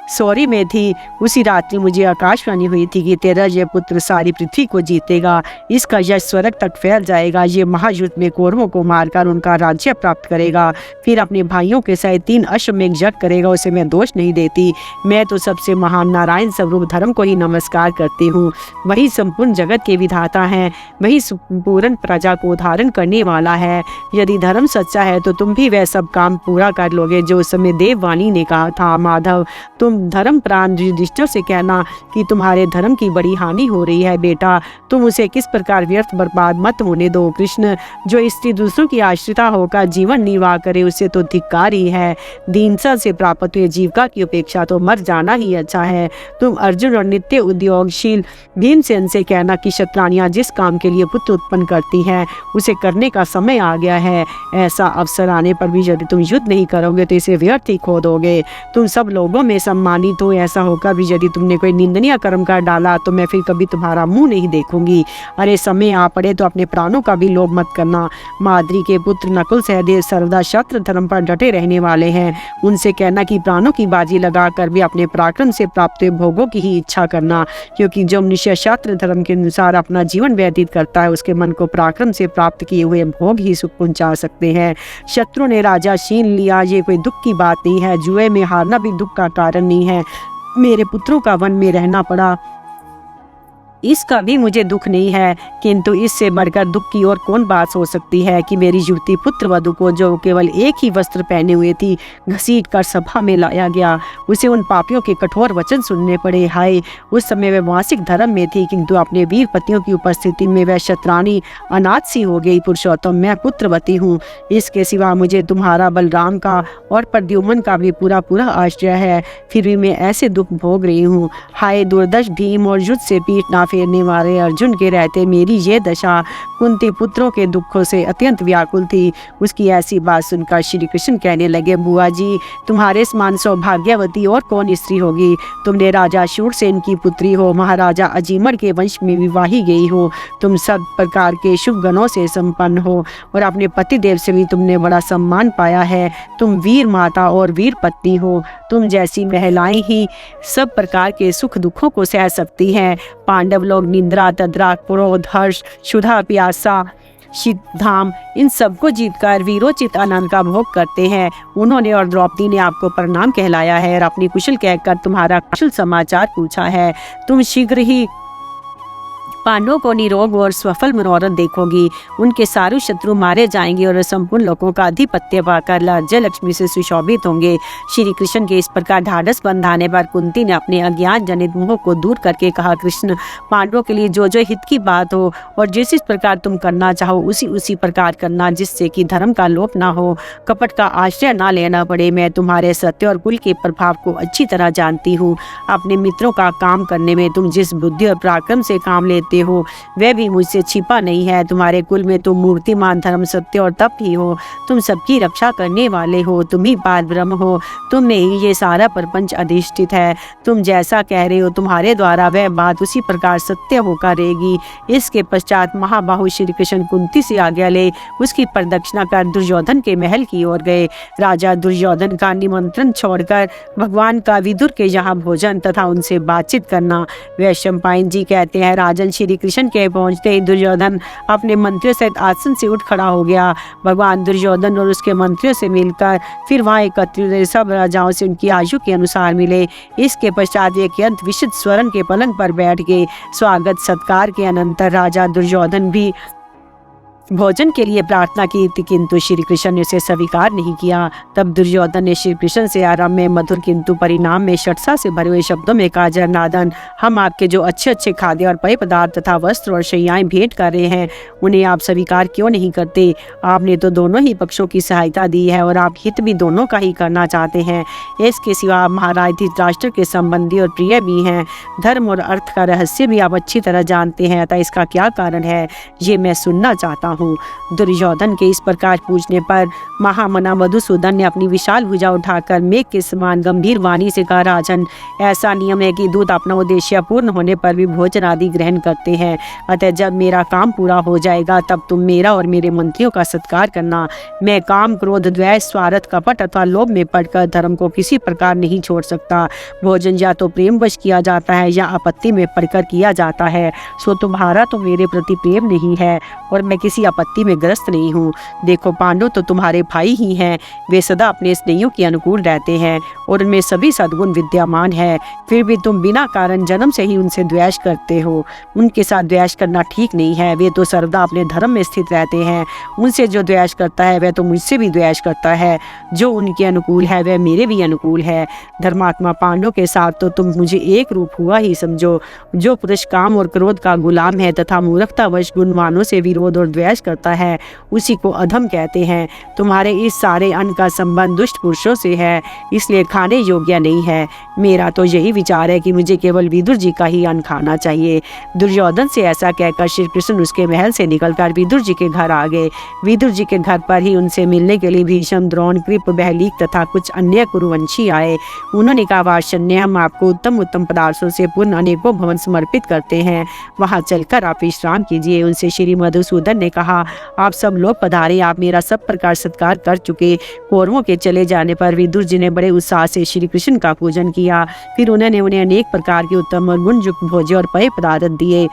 सौरी में थी, उसी रात्रि मुझे आकाशवाणी हुई थी कि तेरा ये पुत्र सारी पृथ्वी को जीतेगा, इसका यश स्वर्ग तक फैल जाएगा। ये महायुद्ध में कौरवों को मारकर उनका राज्य प्राप्त करेगा, फिर अपने भाइयों के सहित 3 अश्वमेध यज्ञ करेगा। उसे मैं दोष नहीं देती। मैं तो सबसे महान नारायण स्वरूप धर्म को ही नमस्कार करती हूँ। वही संपूर्ण जगत के विधाता है, वही संपूर्ण प्रजा को धारण करने वाला है। यदि धर्म सच्चा है तो तुम भी वह सब काम पूरा कर लोगे जो उस समय देववाणी ने कहा था। माधव, तुम धर्म प्राण युधिष्ठिर से कहना कि तुम्हारे धर्म की बड़ी हानि हो रही है। बेटा, तुम उसे किस प्रकार व्यर्थ बर्बाद मत होने दो। कृष्ण, जो स्त्री दूसरों की आश्रिता होकर जीवन निर्वाह करे उसे तो धिक्कार ही है। दीनता से प्राप्त हुए जीविका की अपेक्षा तो मर जाना ही अच्छा है। तुम अर्जुन और नित्य उद्योगशील भीमसेन से कहना कि शत्राणियां जिस काम के लिए पुत्र उत्पन्न करती हैं उसे करने का समय आ गया है। ऐसा अवसर आने पर भी यदि तुम युद्ध नहीं करोगे तो इसे व्यर्थ ही खो दोगे। तुम सब लोगों में सम्मानित हो, ऐसा होकर भी यदि तुमने कोई निंदनीय कर्म कर डाला तो मैं फिर कभी तुम्हारा मुंह नहीं देखूंगी। अरे समय आ पड़े तो अपने प्राणों का भी लोभ मत करना। माद्री के पुत्र नकुल सहदेव सर्वदा शस्त्र धर्म पर डटे रहने वाले हैं। उनसे कहना कि प्राणों की बाजी लगाकर भी अपने पराक्रम से प्राप्त भोगों की ही इच्छा करना, क्योंकि जो मनुष्य शास्त्र धर्म के अनुसार अपना जीवन व्यतीत करता है उसके मन को पराक्रम से प्राप्त किए हुए भोग ही सुख पहुंचा सकते हैं। शत्रु ने राजा छीन लिया, ये कोई दुख की बात नहीं है। जुए में हारना भी दुख का कारण नहीं है। मेरे पुत्रों का वन में रहना पड़ा, इसका भी मुझे दुख नहीं है, किंतु इससे बढ़कर दुख की और कौन बात हो सकती है कि मेरी युवती पुत्र वधु को, जो केवल एक ही वस्त्र पहने हुए थी, घसीट कर सभा में लाया गया। उसे उन पापियों के कठोर वचन सुनने पड़े। हाय, उस समय वह मासिक धर्म में थी, किंतु अपने वीर पतियों की उपस्थिति में वह शत्राणी अनाथ सी हो गई। पुरुषोत्तम, मैं पुत्रवती हूँ। इसके सिवा मुझे तुम्हारा, बलराम का और प्रद्युम्न का भी पूरा पूरा आश्रय है, फिर भी मैं ऐसे दुख भोग रही हूँ। हाय, दुर्दश भीम और युद्ध से पीठ ना फेरने वाले अर्जुन के रहते मेरी ये दशा। कुंती पुत्रों के दुखों से अत्यंत व्याकुल थी। उसकी ऐसी बात सुनकर श्री कृष्ण कहने लगे, बुआ जी, तुम्हारे समान सौभाग्यवती और कौन स्त्री होगी। तुमने राजा शूरसेन की पुत्री हो, महाराजा अजीमर के वंश में विवाही गई हो। तुम सब प्रकार के शुभ गणों से संपन्न हो और अपने पतिदेव से भी तुमने बड़ा सम्मान पाया है। तुम वीर माता और वीर पत्नी हो। तुम जैसी महिलाएं ही सब प्रकार के सुख दुखों को सह सकती हैं। पांडव लोग निंद्रा, तद्राक, क्रोध, हर्ष, क्षुधा, प्यासा, शीतधाम, इन सबको जीतकर वीरोचित आनंद का भोग करते हैं। उन्होंने और द्रौपदी ने आपको प्रणाम कहलाया है और अपनी कुशल कहकर तुम्हारा कुशल समाचार पूछा है। तुम शीघ्र ही पांडवों को निरोग और सफल मनोरथ देखोगी। उनके सारे शत्रु मारे जाएंगे और संपूर्ण लोगों का अधिपत्य पाकर राज्य लक्ष्मी से सुशोभित होंगे। श्री कृष्ण के इस प्रकार ढाढ़स बंधाने पर कुंती ने अपने अज्ञान जनित मोह को दूर करके कहा, कृष्ण, पांडवों के लिए जो जो हित की बात हो और जिस प्रकार तुम करना चाहो उसी प्रकार करना, जिससे कि धर्म का लोप ना हो, कपट का आश्रय ना लेना पड़े। मैं तुम्हारे सत्य और कुल के प्रभाव को अच्छी तरह जानती हूँ। अपने मित्रों का काम करने में तुम जिस बुद्धि और पराक्रम से काम लेते हो वह भी मुझसे छिपा नहीं है। तुम्हारे कुल में तुम मूर्तिमान, धर्म, सत्य और तप ही हो। तुम सबकी रक्षा करने वाले हो। तुम ही पार ब्रह्म हो। तुम में ही ये सारा प्रपंच अधिष्ठित है। तुम जैसा कह रहे हो तुम्हारे द्वारा वह बात उसी प्रकार सत्य होकर रहेगी। इसके पश्चात महाबाहु श्री कृष्ण कुंती से आज्ञा ले उसकी प्रदक्षिणा कर दुर्योधन के महल की ओर गए। राजा दुर्योधन का निमंत्रण छोड़कर भगवान का विदुर के यहाँ भोजन तथा उनसे बातचीत करना। वैशंपायन जी कहते हैं, राजन श्री कृष्ण के पहुंचते ही दुर्योधन अपने मंत्रियों सहित आसन से उठ खड़ा हो गया। भगवान दुर्योधन और उसके मंत्रियों से मिलकर फिर वहां एकत्रित सब राजाओं से उनकी आयु के अनुसार मिले। इसके पश्चात एक यंत्र विशुद्ध स्वर्ण के पलंग पर बैठ गए। स्वागत सत्कार के अनंतर राजा दुर्योधन भी भोजन के लिए प्रार्थना की थी, किंतु श्री कृष्ण ने उसे स्वीकार नहीं किया। तब दुर्योधन ने श्री कृष्ण से आरंभ में मधुर किंतु परिणाम में षटसा से भरे हुए शब्दों में कहा, जनार्दन, हम आपके जो अच्छे अच्छे खाद्य और पेय पदार्थ तथा वस्त्र और शैयाएं भेंट कर रहे हैं, उन्हें आप स्वीकार क्यों नहीं करते? आपने तो दोनों ही पक्षों की सहायता दी है और आप हित भी दोनों का ही करना चाहते हैं। इसके सिवा आप महाराज धृतराष्ट्र के संबंधी और प्रिय भी हैं। धर्म और अर्थ का रहस्य भी आप अच्छी तरह जानते हैं, अतः इसका क्या कारण है, ये मैं सुनना चाहता हूँ। दुर्योधन के इस प्रकार पूछने पर महामना मधुसूदन ने अपनी विशाल भुजा उठाकर मेघ के समान गंभीर वाणी से कहा, राजन, ऐसा नियम है कि दूत अपना उद्देश्य पूर्ण होने पर भी भोजन आदि ग्रहण करते हैं। अतः जब मेरा काम पूरा हो जाएगा तब तुम मेरा और मेरे मंत्रियों का सत्कार करना। मैं काम, क्रोध, द्वेष, स्वार्थ, कपट अथवा लोभ में पड़कर धर्म को किसी प्रकार नहीं छोड़ सकता। भोजन या तो प्रेमवश किया जाता है या आपत्ति में पड़कर किया जाता है। सो तुम्हारा तो मेरे प्रति प्रेम नहीं है और मैं किसी आपत्ति में ग्रस्त नहीं हूँ। देखो, पांडव तो तुम्हारे भाई ही हैं। वे सदा अपने स्नेहियों के अनुकूल रहते हैं और उनमें सभी सद्गुण विद्यमान है। फिर भी तुम बिना कारण जन्म से ही उनसे द्वेष करते हो। उनके साथ द्वेष करना ठीक नहीं है। वे तो सर्वदा अपने धर्म में स्थित रहते हैं। उनसे जो द्वेष करता है वह तो मुझसे भी द्वेष करता है। जो उनके अनुकूल है वह मेरे भी अनुकूल है। धर्मात्मा पांडव के साथ तो तुम मुझे एक रूप हुआ ही समझो। जो पुरुष काम और क्रोध का गुलाम है तथा मूर्खतावश गुणवानों से विरोध और द्वेष करता है, उसी को अधम कहते हैं। तुम्हारे इस सारे अन्न का संबंध दुष्ट पुरुषों से है, इसलिए खाने योग्य नहीं है। मेरा तो यही विचार है कि मुझे केवल विदुर जी का ही अन्न खाना चाहिए। दुर्योधन से ऐसा कहकर श्री कृष्ण उसके महल से निकलकर विदुर जी के घर आ गए। विदुर जी के घर पर ही उनसे मिलने के लिए भीष्म, द्रोण, कृप, बहलीक तथा कुछ अन्य कुरुवंशी आए। उन्होंने कहा, वार्ष्णेय, हम आपको उत्तम उत्तम पदार्थों से पूर्ण अनेकों भवन समर्पित करते हैं, वहां चलकर आप विश्राम कीजिए। उनसे श्री मधुसूदन ने कहा, आप सब लोग पधारे, आप मेरा सब प्रकार सत्कार कर चुके। कौरवों के चले जाने पर विदुर जी ने बड़े उत्साह से श्री कृष्ण का पूजन किया। फिर उन्होंने उन्हें अनेक प्रकार के उत्तम और गुणयुक्त भोज्य और पेय पदार्थ दिए।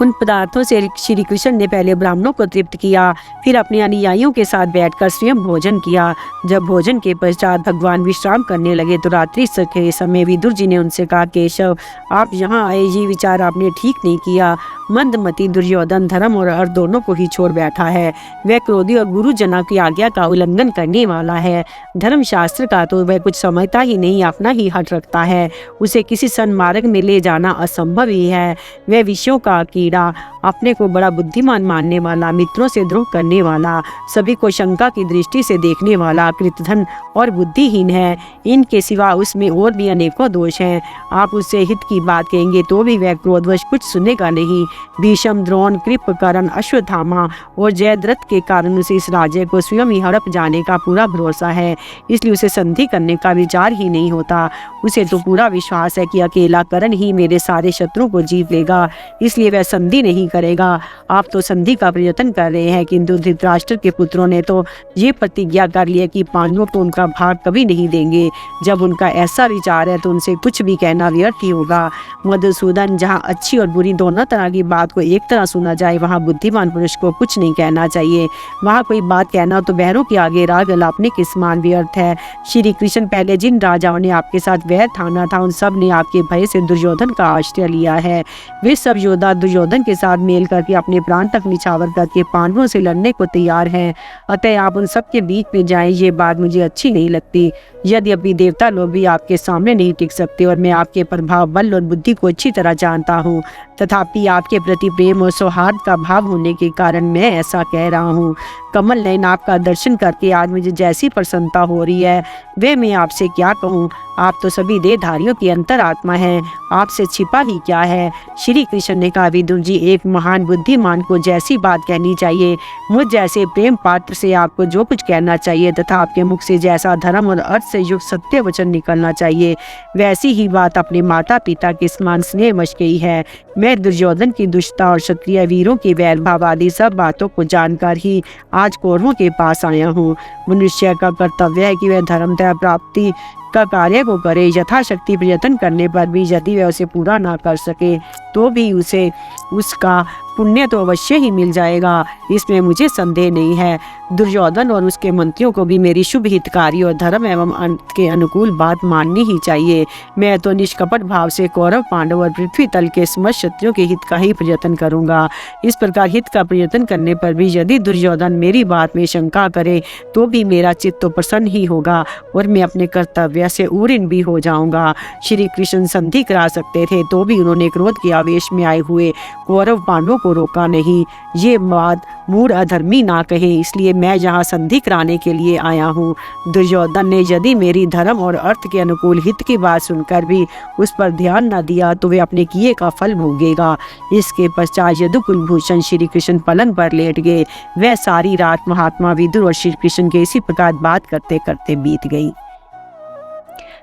उन पदार्थों से श्री कृष्ण ने पहले ब्राह्मणों को तृप्त किया, फिर अपने अनुयायियों के साथ बैठकर स्वयं भोजन किया। जब भोजन के पश्चात भगवान विश्राम करने लगे तो रात्रि के समय विदुर जी ने उनसे कहा, केशव, आप यहाँ आए, ये विचार आपने ठीक नहीं किया। मंदमती दुर्योधन धर्म और अर्थ दोनों को ही छोड़ बैठा है। वह क्रोधी और गुरुजनों की आज्ञा का उल्लंघन करने वाला है। धर्मशास्त्र का तो वह कुछ समझता ही नहीं, अपना ही हट रखता है। उसे किसी सन्मार्ग में ले जाना असंभव ही है। वह विषयों का कीड़ा, अपने को बड़ा बुद्धिमान मानने वाला, मित्रों से द्रोह करने वाला, सभी को शंका की दृष्टि से देखने वाला, कृतधन और बुद्धिहीन है। इनके सिवा उसमें और भी अनेकों दोष हैं। आप उससे हित की बात कहेंगे तो भी वह क्रोधवश कुछ सुनेगा नहीं। भीष्म, द्रोण, कृप, कर्ण, अश्वत्थामा और जयद्रथ के कारण उसे इस राज्य को स्वयं ही हड़प जाने का पूरा भरोसा है, इसलिए उसे संधि करने का विचार ही नहीं होता। उसे तो पूरा विश्वास है कि अकेला कर्ण ही मेरे सारे शत्रुओं को जीत लेगा, इसलिए वह संधि नहीं करेगा। आप तो संधि का प्रयत्न कर रहे हैं, किंतु धृतराष्ट्र के पुत्रों ने तो ये प्रतिज्ञा कर ली है कि पांडवों को उनका भाग कभी नहीं देंगे। जब उनका ऐसा विचार है तो उनसे कुछ भी कहना व्यर्थ ही होगा। मधुसूदन, जहाँ अच्छी और बुरी दोनों तरह की बात को एक तरह सुना जाए, वहाँ बुद्धिमान पुरुष को कुछ नहीं कहना चाहिए। वहाँ कोई बात कहना तो बहरों के आगे राग अलापने के समान व्यर्थ है। श्री कृष्ण, पहले जिन राजाओं ने आपके साथ वैर ठाना था उन सब ने आपके भय से दुर्योधन का आश्रय लिया है। वे सब योद्धा दुर्योधन के साथ मेल करके अपने प्राण तक निछावर करके पांडवों से लड़ने को तैयार हैं। अतः आप उन सब के बीच में जाएं, ये बात मुझे अच्छी नहीं लगती। यद्यपि देवता लोग भी आपके सामने नहीं टिक सकते और मैं आपके प्रभाव, बल और बुद्धि को अच्छी तरह जानता हूँ, तथापि आपके प्रति प्रेम और सौहार्द का भाव होने के कारण मैं ऐसा कह रहा हूँ। कमल नयन, आपका दर्शन करके आज मुझे जैसी प्रसन्नता हो रही है वे मैं आपसे क्या कहूँ। आप तो सभी देहधारियों की अंतरात्मा हैं, आपसे छिपा ही क्या है। श्री कृष्ण ने कहा, विदुर जी, एक महान बुद्धिमान को जैसी बात कहनी चाहिए, मुझ जैसे प्रेम पात्र से आपको जो कुछ कहना चाहिए तथा आपके मुख से जैसा धर्म और अर्थ से युक्त सत्य वचन निकलना चाहिए, वैसी ही बात अपने माता पिता के समान स्नेहवश की है। मैं दुर्योधन की दुष्टता और क्षत्रिय वीरों की वैर भाव आदि सब बातों को जानकर ही आज कौरवों के पास आया हूँ। मनुष्य का कर्तव्य है कि वह धर्मतः प्राप्ति का कार्य को करे। यथाशक्ति प्रयत्न करने पर भी यदि वह उसे पूरा ना कर सके तो भी उसे उसका पुण्य तो अवश्य ही मिल जाएगा, इसमें मुझे संदेह नहीं है। दुर्योधन और उसके मंत्रियों को भी मेरी शुभ हितकारी और धर्म एवं अंत के अनुकूल बात माननी ही चाहिए। मैं तो निष्कपट भाव से कौरव, पांडव और पृथ्वी तल के समस्त क्षत्रियों के हित का ही प्रयत्न करूंगा। इस प्रकार हित का प्रयत्न करने पर भी यदि दुर्योधन मेरी बात में शंका करे तो भी मेरा चित्त तो प्रसन्न ही होगा और मैं अपने कर्तव्य से उरीन भी हो जाऊंगा। श्री कृष्ण संधि करा सकते थे तो भी उन्होंने क्रोध के आवेश में आए हुए कौरव पांडवों को रोका नहीं। ये बात मूढ़ अधर्मी ना कहे, इसलिए मैं यहाँ संधि कराने के लिए आया हूँ। दुर्योधन ने यदि मेरी धर्म और अर्थ के अनुकूल हित की बात सुनकर भी उस पर ध्यान न दिया तो वे अपने किए का फल भोगेगा। इसके पश्चात यदुकुलभूषण श्री कृष्ण पलंग पर लेट गए। वह सारी रात महात्मा विदुर और श्री कृष्ण के इसी प्रकार बात करते करते बीत गई।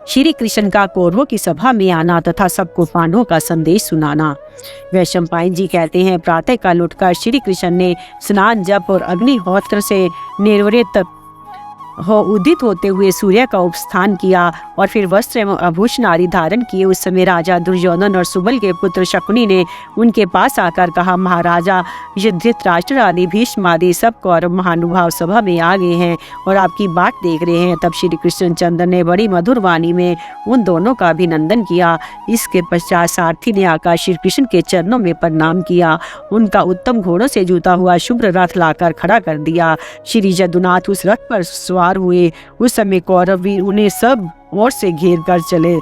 श्री कृष्ण का कौरवों की सभा में आना तथा सबको पांडवों का संदेश सुनाना। वैशंपायन जी कहते हैं, प्रातः काल उठकर श्री कृष्ण ने स्नान, जप और अग्निहोत्र से निर्वृत्त हो उदित होते हुए सूर्य का उपस्थान किया और फिर वस्त्र एवं आभूषण आदि धारण किए। उस समय राजा दुर्योधन और सुबल के पुत्र शकुनी ने उनके पास आकर कहा, महाराजा, ये धृतराष्ट्र आदि, भीष्म आदि सब कौरव महानुभाव सभा में आ गए हैं और आपकी बाट देख रहे हैं। तब श्री कृष्णचंद्र ने बड़ी मधुर वाणी में उन दोनों का अभिनंदन किया। इसके पश्चात सारथी ने आकर श्री कृष्ण के चरणों में प्रणाम किया। उनका उत्तम घोड़ों से जुता हुआ शुभ्र रथ लाकर खड़ा कर दिया। श्री जदुनाथ उस रथ पर सवार हुए। उस समय कौरव वीर उन्हें सब ओर से घेर कर चले।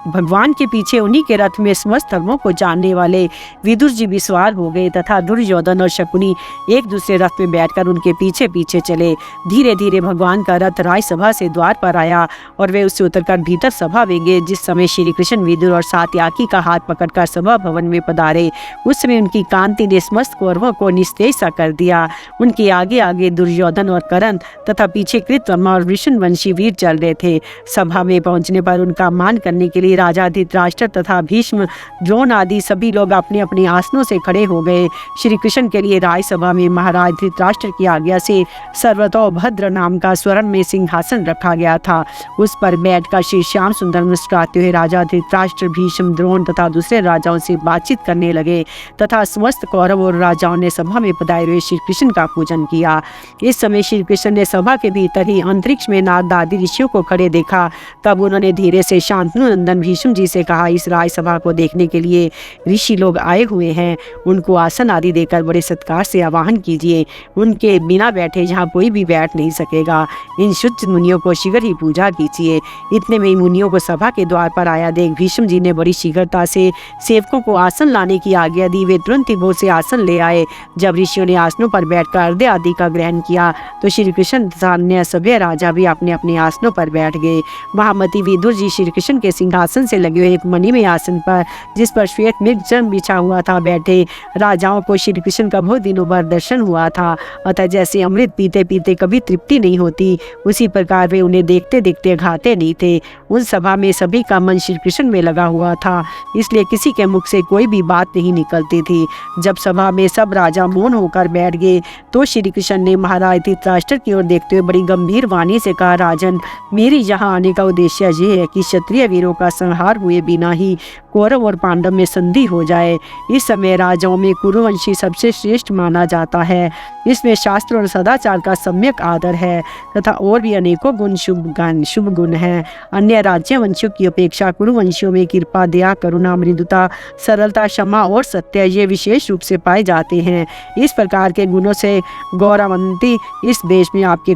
भगवान के पीछे उन्हीं के रथ में समस्त धर्मों को जानने वाले विदुर जी भी सवार हो गए तथा दुर्योधन और शकुनी एक दूसरे रथ में बैठकर उनके पीछे पीछे चले। धीरे धीरे भगवान का रथ राजसभा से द्वार पर आया और वे उससे उतरकर भीतर सभा में गए। जिस समय श्री कृष्ण विदुर और सात्याकी का हाथ पकड़कर सभा भवन में पधारे, उस समय उनकी कांति ने समस्त कौरवों को निस्तेज सा कर दिया। उनके आगे आगे दुर्योधन और कर्ण तथा पीछे कृतवर्मा और वृषणवंशी वीर चल रहे थे। सभा में पहुंचने पर उनका मान करने के लिए राजा धृतराष्ट्र तथा भीष्म, द्रोण आदि सभी लोग अपने अपने आसनों से खड़े हो गए। श्री कृष्ण के लिए राजसभा में महाराज धृतराष्ट्र की आज्ञा से सर्वतोभद्र नाम का स्वर्ण में सिंहासन रखा गया था। उस पर बैठकर श्री श्याम सुंदर मुस्कुराते हुए राजा धृतराष्ट्र, भीष्म, द्रोण तथा दूसरे राजाओं से बातचीत करने लगे तथा समस्त कौरव और राजाओं ने सभा में पधारे हुए श्री कृष्ण का पूजन किया। इस समय श्री कृष्ण ने सभा के भीतर ही अंतरिक्ष में नारद आदि ऋषियों को खड़े देखा। तब उन्होंने धीरे से शांतनु नंदन भीष्म जी से कहा, इस राजसभा को देखने के लिए ऋषि लोग आए हुए हैं, उनको आसन आदि देकर बड़े सत्कार से आवाहन कीजिए। उनके बिना बैठे यहाँ कोई भी बैठ नहीं सकेगा। इन शुद्ध मुनियों को शीघ्र ही पूजा कीजिए। इतने में मुनियों को सभा के द्वार पर आया देख भीष्म जी ने बड़ी शीघ्रता से सेवकों को आसन लाने की आज्ञा दी। वे तुरंत ही बहुत से आसन ले आए। जब ऋषियों ने आसनों पर बैठकर अर्घ्य आदि का ग्रहण किया तो श्री कृष्ण तथा अन्य सभ्य राजा भी अपने अपने आसनों पर बैठ गए। महामती विदुर जी श्री कृष्ण के सिंहासन से लगे हुए एक मणिमय आसन पर, जिस पर श्वेत मृगचर्म बिछा हुआ था, बैठे। राजाओं को श्री कृष्ण का बहुत दिनों बाद दर्शन हुआ था, अतः जैसे अमृत पीते पीते कभी तृप्ति नहीं होती, उसी प्रकार वे उन्हें देखते देखते खाते नहीं थे। उन सभा में सभी का मन श्री कृष्ण में लगा हुआ था, इसलिए किसी के मुख से कोई भी बात नहीं निकलती थी। जब सभा में सब राजा मौन होकर बैठ गए तो श्री कृष्ण ने महाराज धृतराष्ट्र की ओर देखते हुए बड़ी गंभीर वाणी से कहा, राजन, मेरे यहाँ आने का उद्देश्य ये है कि क्षत्रिय वीरों का संहार हुए बिना ही कौरव और पांडव में संधि हो जाए। इस समय राजाओं में कुरुवंशी सबसे श्रेष्ठ माना जाता है। इसमें शास्त्र और सदाचार का सम्यक आदर है तथा और भी अनेकों गुण शुभ गुण हैं। अन्य राज्य वंशियों की अपेक्षा कुरुवंशियों में कृपा, दया, करुणा, मृदुता, सरलता, क्षमा और सत्य ये विशेष रूप से पाए जाते हैं। इस प्रकार के गुणों से गौरवंती इस देश में आपके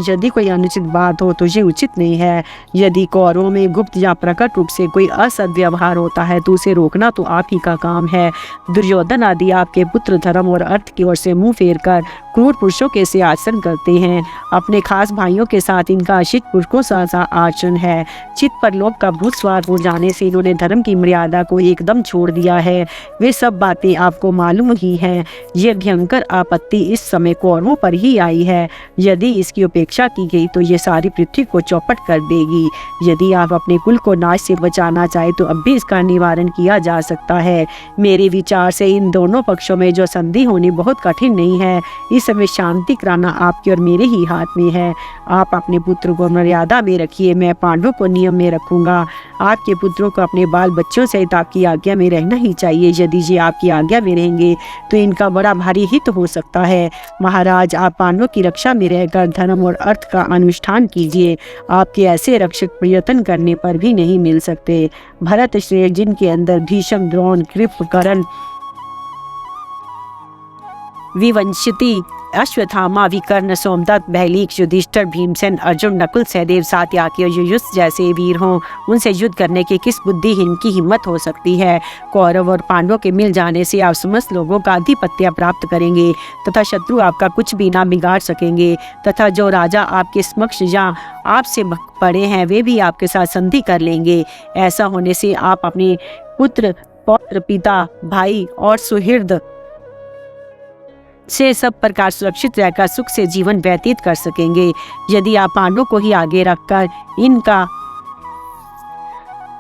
यदि कोई अनुचित बात हो तो ये उचित नहीं है। यदि कौरवों में गुप्त या प्रकट रूप से कोई असद्व्यवहार होता है तो उसे रोकना तो आप ही का काम है। दुर्योधन आदि आपके पुत्र धर्म और अर्थ की ओर से मुंह फेर कर क्रूर पुरुषों के से आचरण करते हैं। अपने खास भाइयों के साथ इनका अशिष्ट पुरुषों सा आचरण है। चित्त पर लोभ का भूत सवार हो जाने से इन्होंने धर्म की मर्यादा को एकदम छोड़ दिया है। वे सब बातें आपको मालूम ही हैं। ये भयंकर आपत्ति इस समय कौरवों पर ही आई है। यदि इस इसकी उपेक्षा की गई तो ये सारी पृथ्वी को चौपट कर देगी। यदि आप अपने कुल को नाश से बचाना चाहे तो अब भी इसका निवारण किया जा सकता है। मेरे विचार से इन दोनों पक्षों में जो संधि होनी बहुत कठिन नहीं है। इस समय शांति कराना आपके और मेरे ही हाथ में है। आप अपने पुत्र को मर्यादा में रखिए, मैं पांडवों को नियम में रखूंगा। आपके पुत्रों को अपने बाल बच्चों सहित आपकी आज्ञा में रहना ही चाहिए। यदि ये आपकी आज्ञा में रहेंगे तो इनका बड़ा भारी हित हो सकता है। महाराज, आप पांडवों की रक्षा में रहकर धर्म और अर्थ का अनुष्ठान कीजिए। आपके ऐसे रक्षक प्रयत्न करने पर भी नहीं मिल सकते। भरत श्रेष्ठ, जिनके अंदर भीष्म, द्रोण, कृप, कर्ण, विवंशिति, अश्वत्थामा, विकर्ण, सोमदत्त, बहलीक, युधिष्ठिर, भीमसेन, अर्जुन, नकुल, सहदेव, सात्याकी और युयुत्स जैसे वीर हों, उनसे युद्ध करने की किस बुद्धिहीन की हिम्मत हो सकती है। कौरव और पांडवों के मिल जाने से आप समस्त लोगों का आधिपत्य प्राप्त करेंगे तथा शत्रु आपका कुछ भी ना बिगाड़ सकेंगे, तथा जो राजा आपके समक्ष या आपसे पड़े हैं वे भी आपके साथ संधि कर लेंगे। ऐसा होने से आप अपने पुत्र, पौत्र, पिता, भाई और सुहृद से सब प्रकार सुरक्षित रहकर सुख से जीवन व्यतीत कर सकेंगे। यदि आप पांडवों को ही आगे रखकर इनका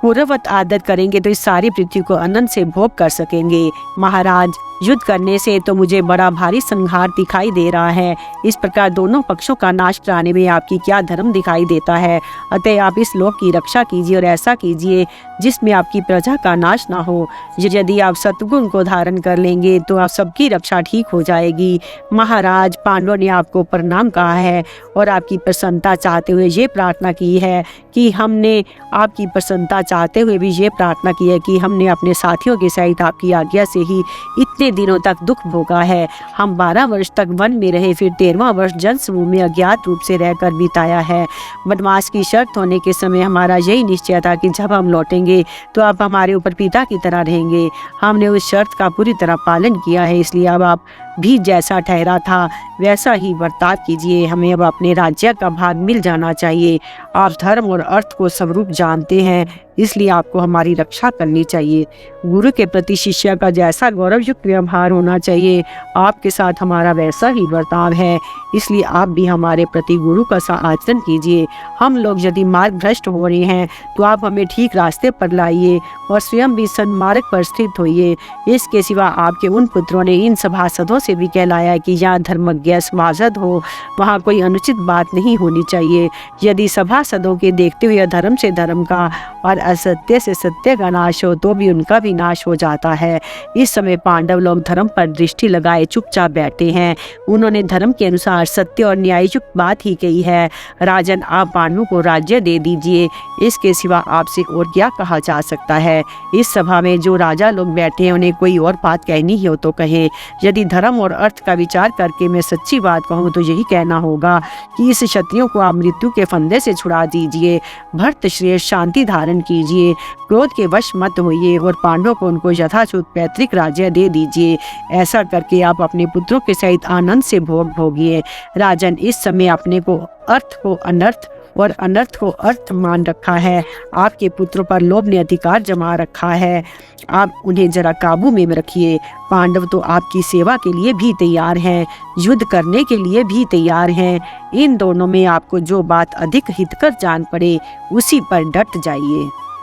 पूर्ववत आदर करेंगे तो इस सारी पृथ्वी को अनंत से भोग कर सकेंगे। महाराज, युद्ध करने से तो मुझे बड़ा भारी संहार दिखाई दे रहा है। इस प्रकार दोनों पक्षों का नाश कराने में आपकी क्या धर्म दिखाई देता है। अतः आप इस लोक की रक्षा कीजिए और ऐसा कीजिए जिसमें आपकी प्रजा का नाश ना हो। यदि आप सत्गुण को धारण कर लेंगे तो आप सबकी रक्षा ठीक हो जाएगी। महाराज, पांडवों ने आपको प्रणाम कहा है और आपकी प्रसन्नता चाहते हुए ये प्रार्थना की है कि हमने आपकी प्रसन्नता चाहते हुए भी ये प्रार्थना की है कि हमने अपने साथियों के सहित आपकी आज्ञा से ही इतने दिनों तक दुख भोगा है। हम 12 वर्ष तक वन में रहे, फिर 13वां वर्ष जल समूह में अज्ञात रूप से रहकर बिताया है। वनवास की शर्त होने के समय हमारा यही निश्चय था कि जब हम लौटेंगे तो आप हमारे ऊपर पिता की तरह रहेंगे। हमने उस शर्त का पूरी तरह पालन किया है, इसलिए अब आप भी जैसा ठहरा था वैसा ही बर्ताव कीजिए। हमें अब अपने राज्य का भाग मिल जाना चाहिए। आप धर्म और अर्थ को समरूप जानते हैं, इसलिए आपको हमारी रक्षा करनी चाहिए। गुरु के प्रति शिष्य का जैसा गौरवयुक्त व्यवहार होना चाहिए, आपके साथ हमारा वैसा ही बर्ताव है, इसलिए आप भी हमारे प्रति गुरु का सा आचरण कीजिए। हम लोग यदि मार्ग भ्रष्ट हो रहे हैं तो आप हमें ठीक रास्ते पर लाइए और स्वयं भी सन्मार्ग पर स्थित होइए। इसके सिवा आपके उन पुत्रों ने इन सभासदों से भी कहलाया कि यहाँ धर्मज्ञ सभासद हो, वहाँ कोई अनुचित बात नहीं होनी चाहिए। यदि सभासदों के देखते हुए धर्म से धर्म का और असत्य से सत्य का नाश हो तो भी उनका भी नाश हो जाता है। इस समय पांडव लोग धर्म पर दृष्टि लगाए चुपचाप बैठे हैं। उन्होंने धर्म के अनुसार सत्य और न्याययुक्त बात ही कही है। राजन, आप पांडवों को राज्य दे दीजिए, इसके सिवा आपसे और क्या कहा जा सकता है। इस सभा में जो राजा लोग बैठे हैं उन्हें कोई और बात कहनी हो तो कहे। यदि धर्म और अर्थ का विचार करके मैं सच्ची बात कहूँ तो यही कहना होगा कि इस क्षत्रियों को आप मृत्यु के फंदे से छुड़ा दीजिए। भरत श्रेष्ठ, शांति धारण कीजिए, क्रोध के वश मत होइए और पांडवों को उनको यथाशुद्ध पैतृक राज्य दे दीजिए। ऐसा करके आप अपने पुत्रों के सहित आनंद से भोग भोगिए। राजन, इस समय अपने को अर्थ को अनर्थ और अनर्थ को अर्थ मान रखा है। आपके पुत्रों पर लोभ ने अधिकार जमा रखा है, आप उन्हें जरा काबू में रखिए। पांडव तो आपकी सेवा के लिए भी तैयार हैं, युद्ध करने के लिए भी तैयार हैं। इन दोनों में आपको जो बात अधिक हितकर जान पड़े उसी पर डट जाइए।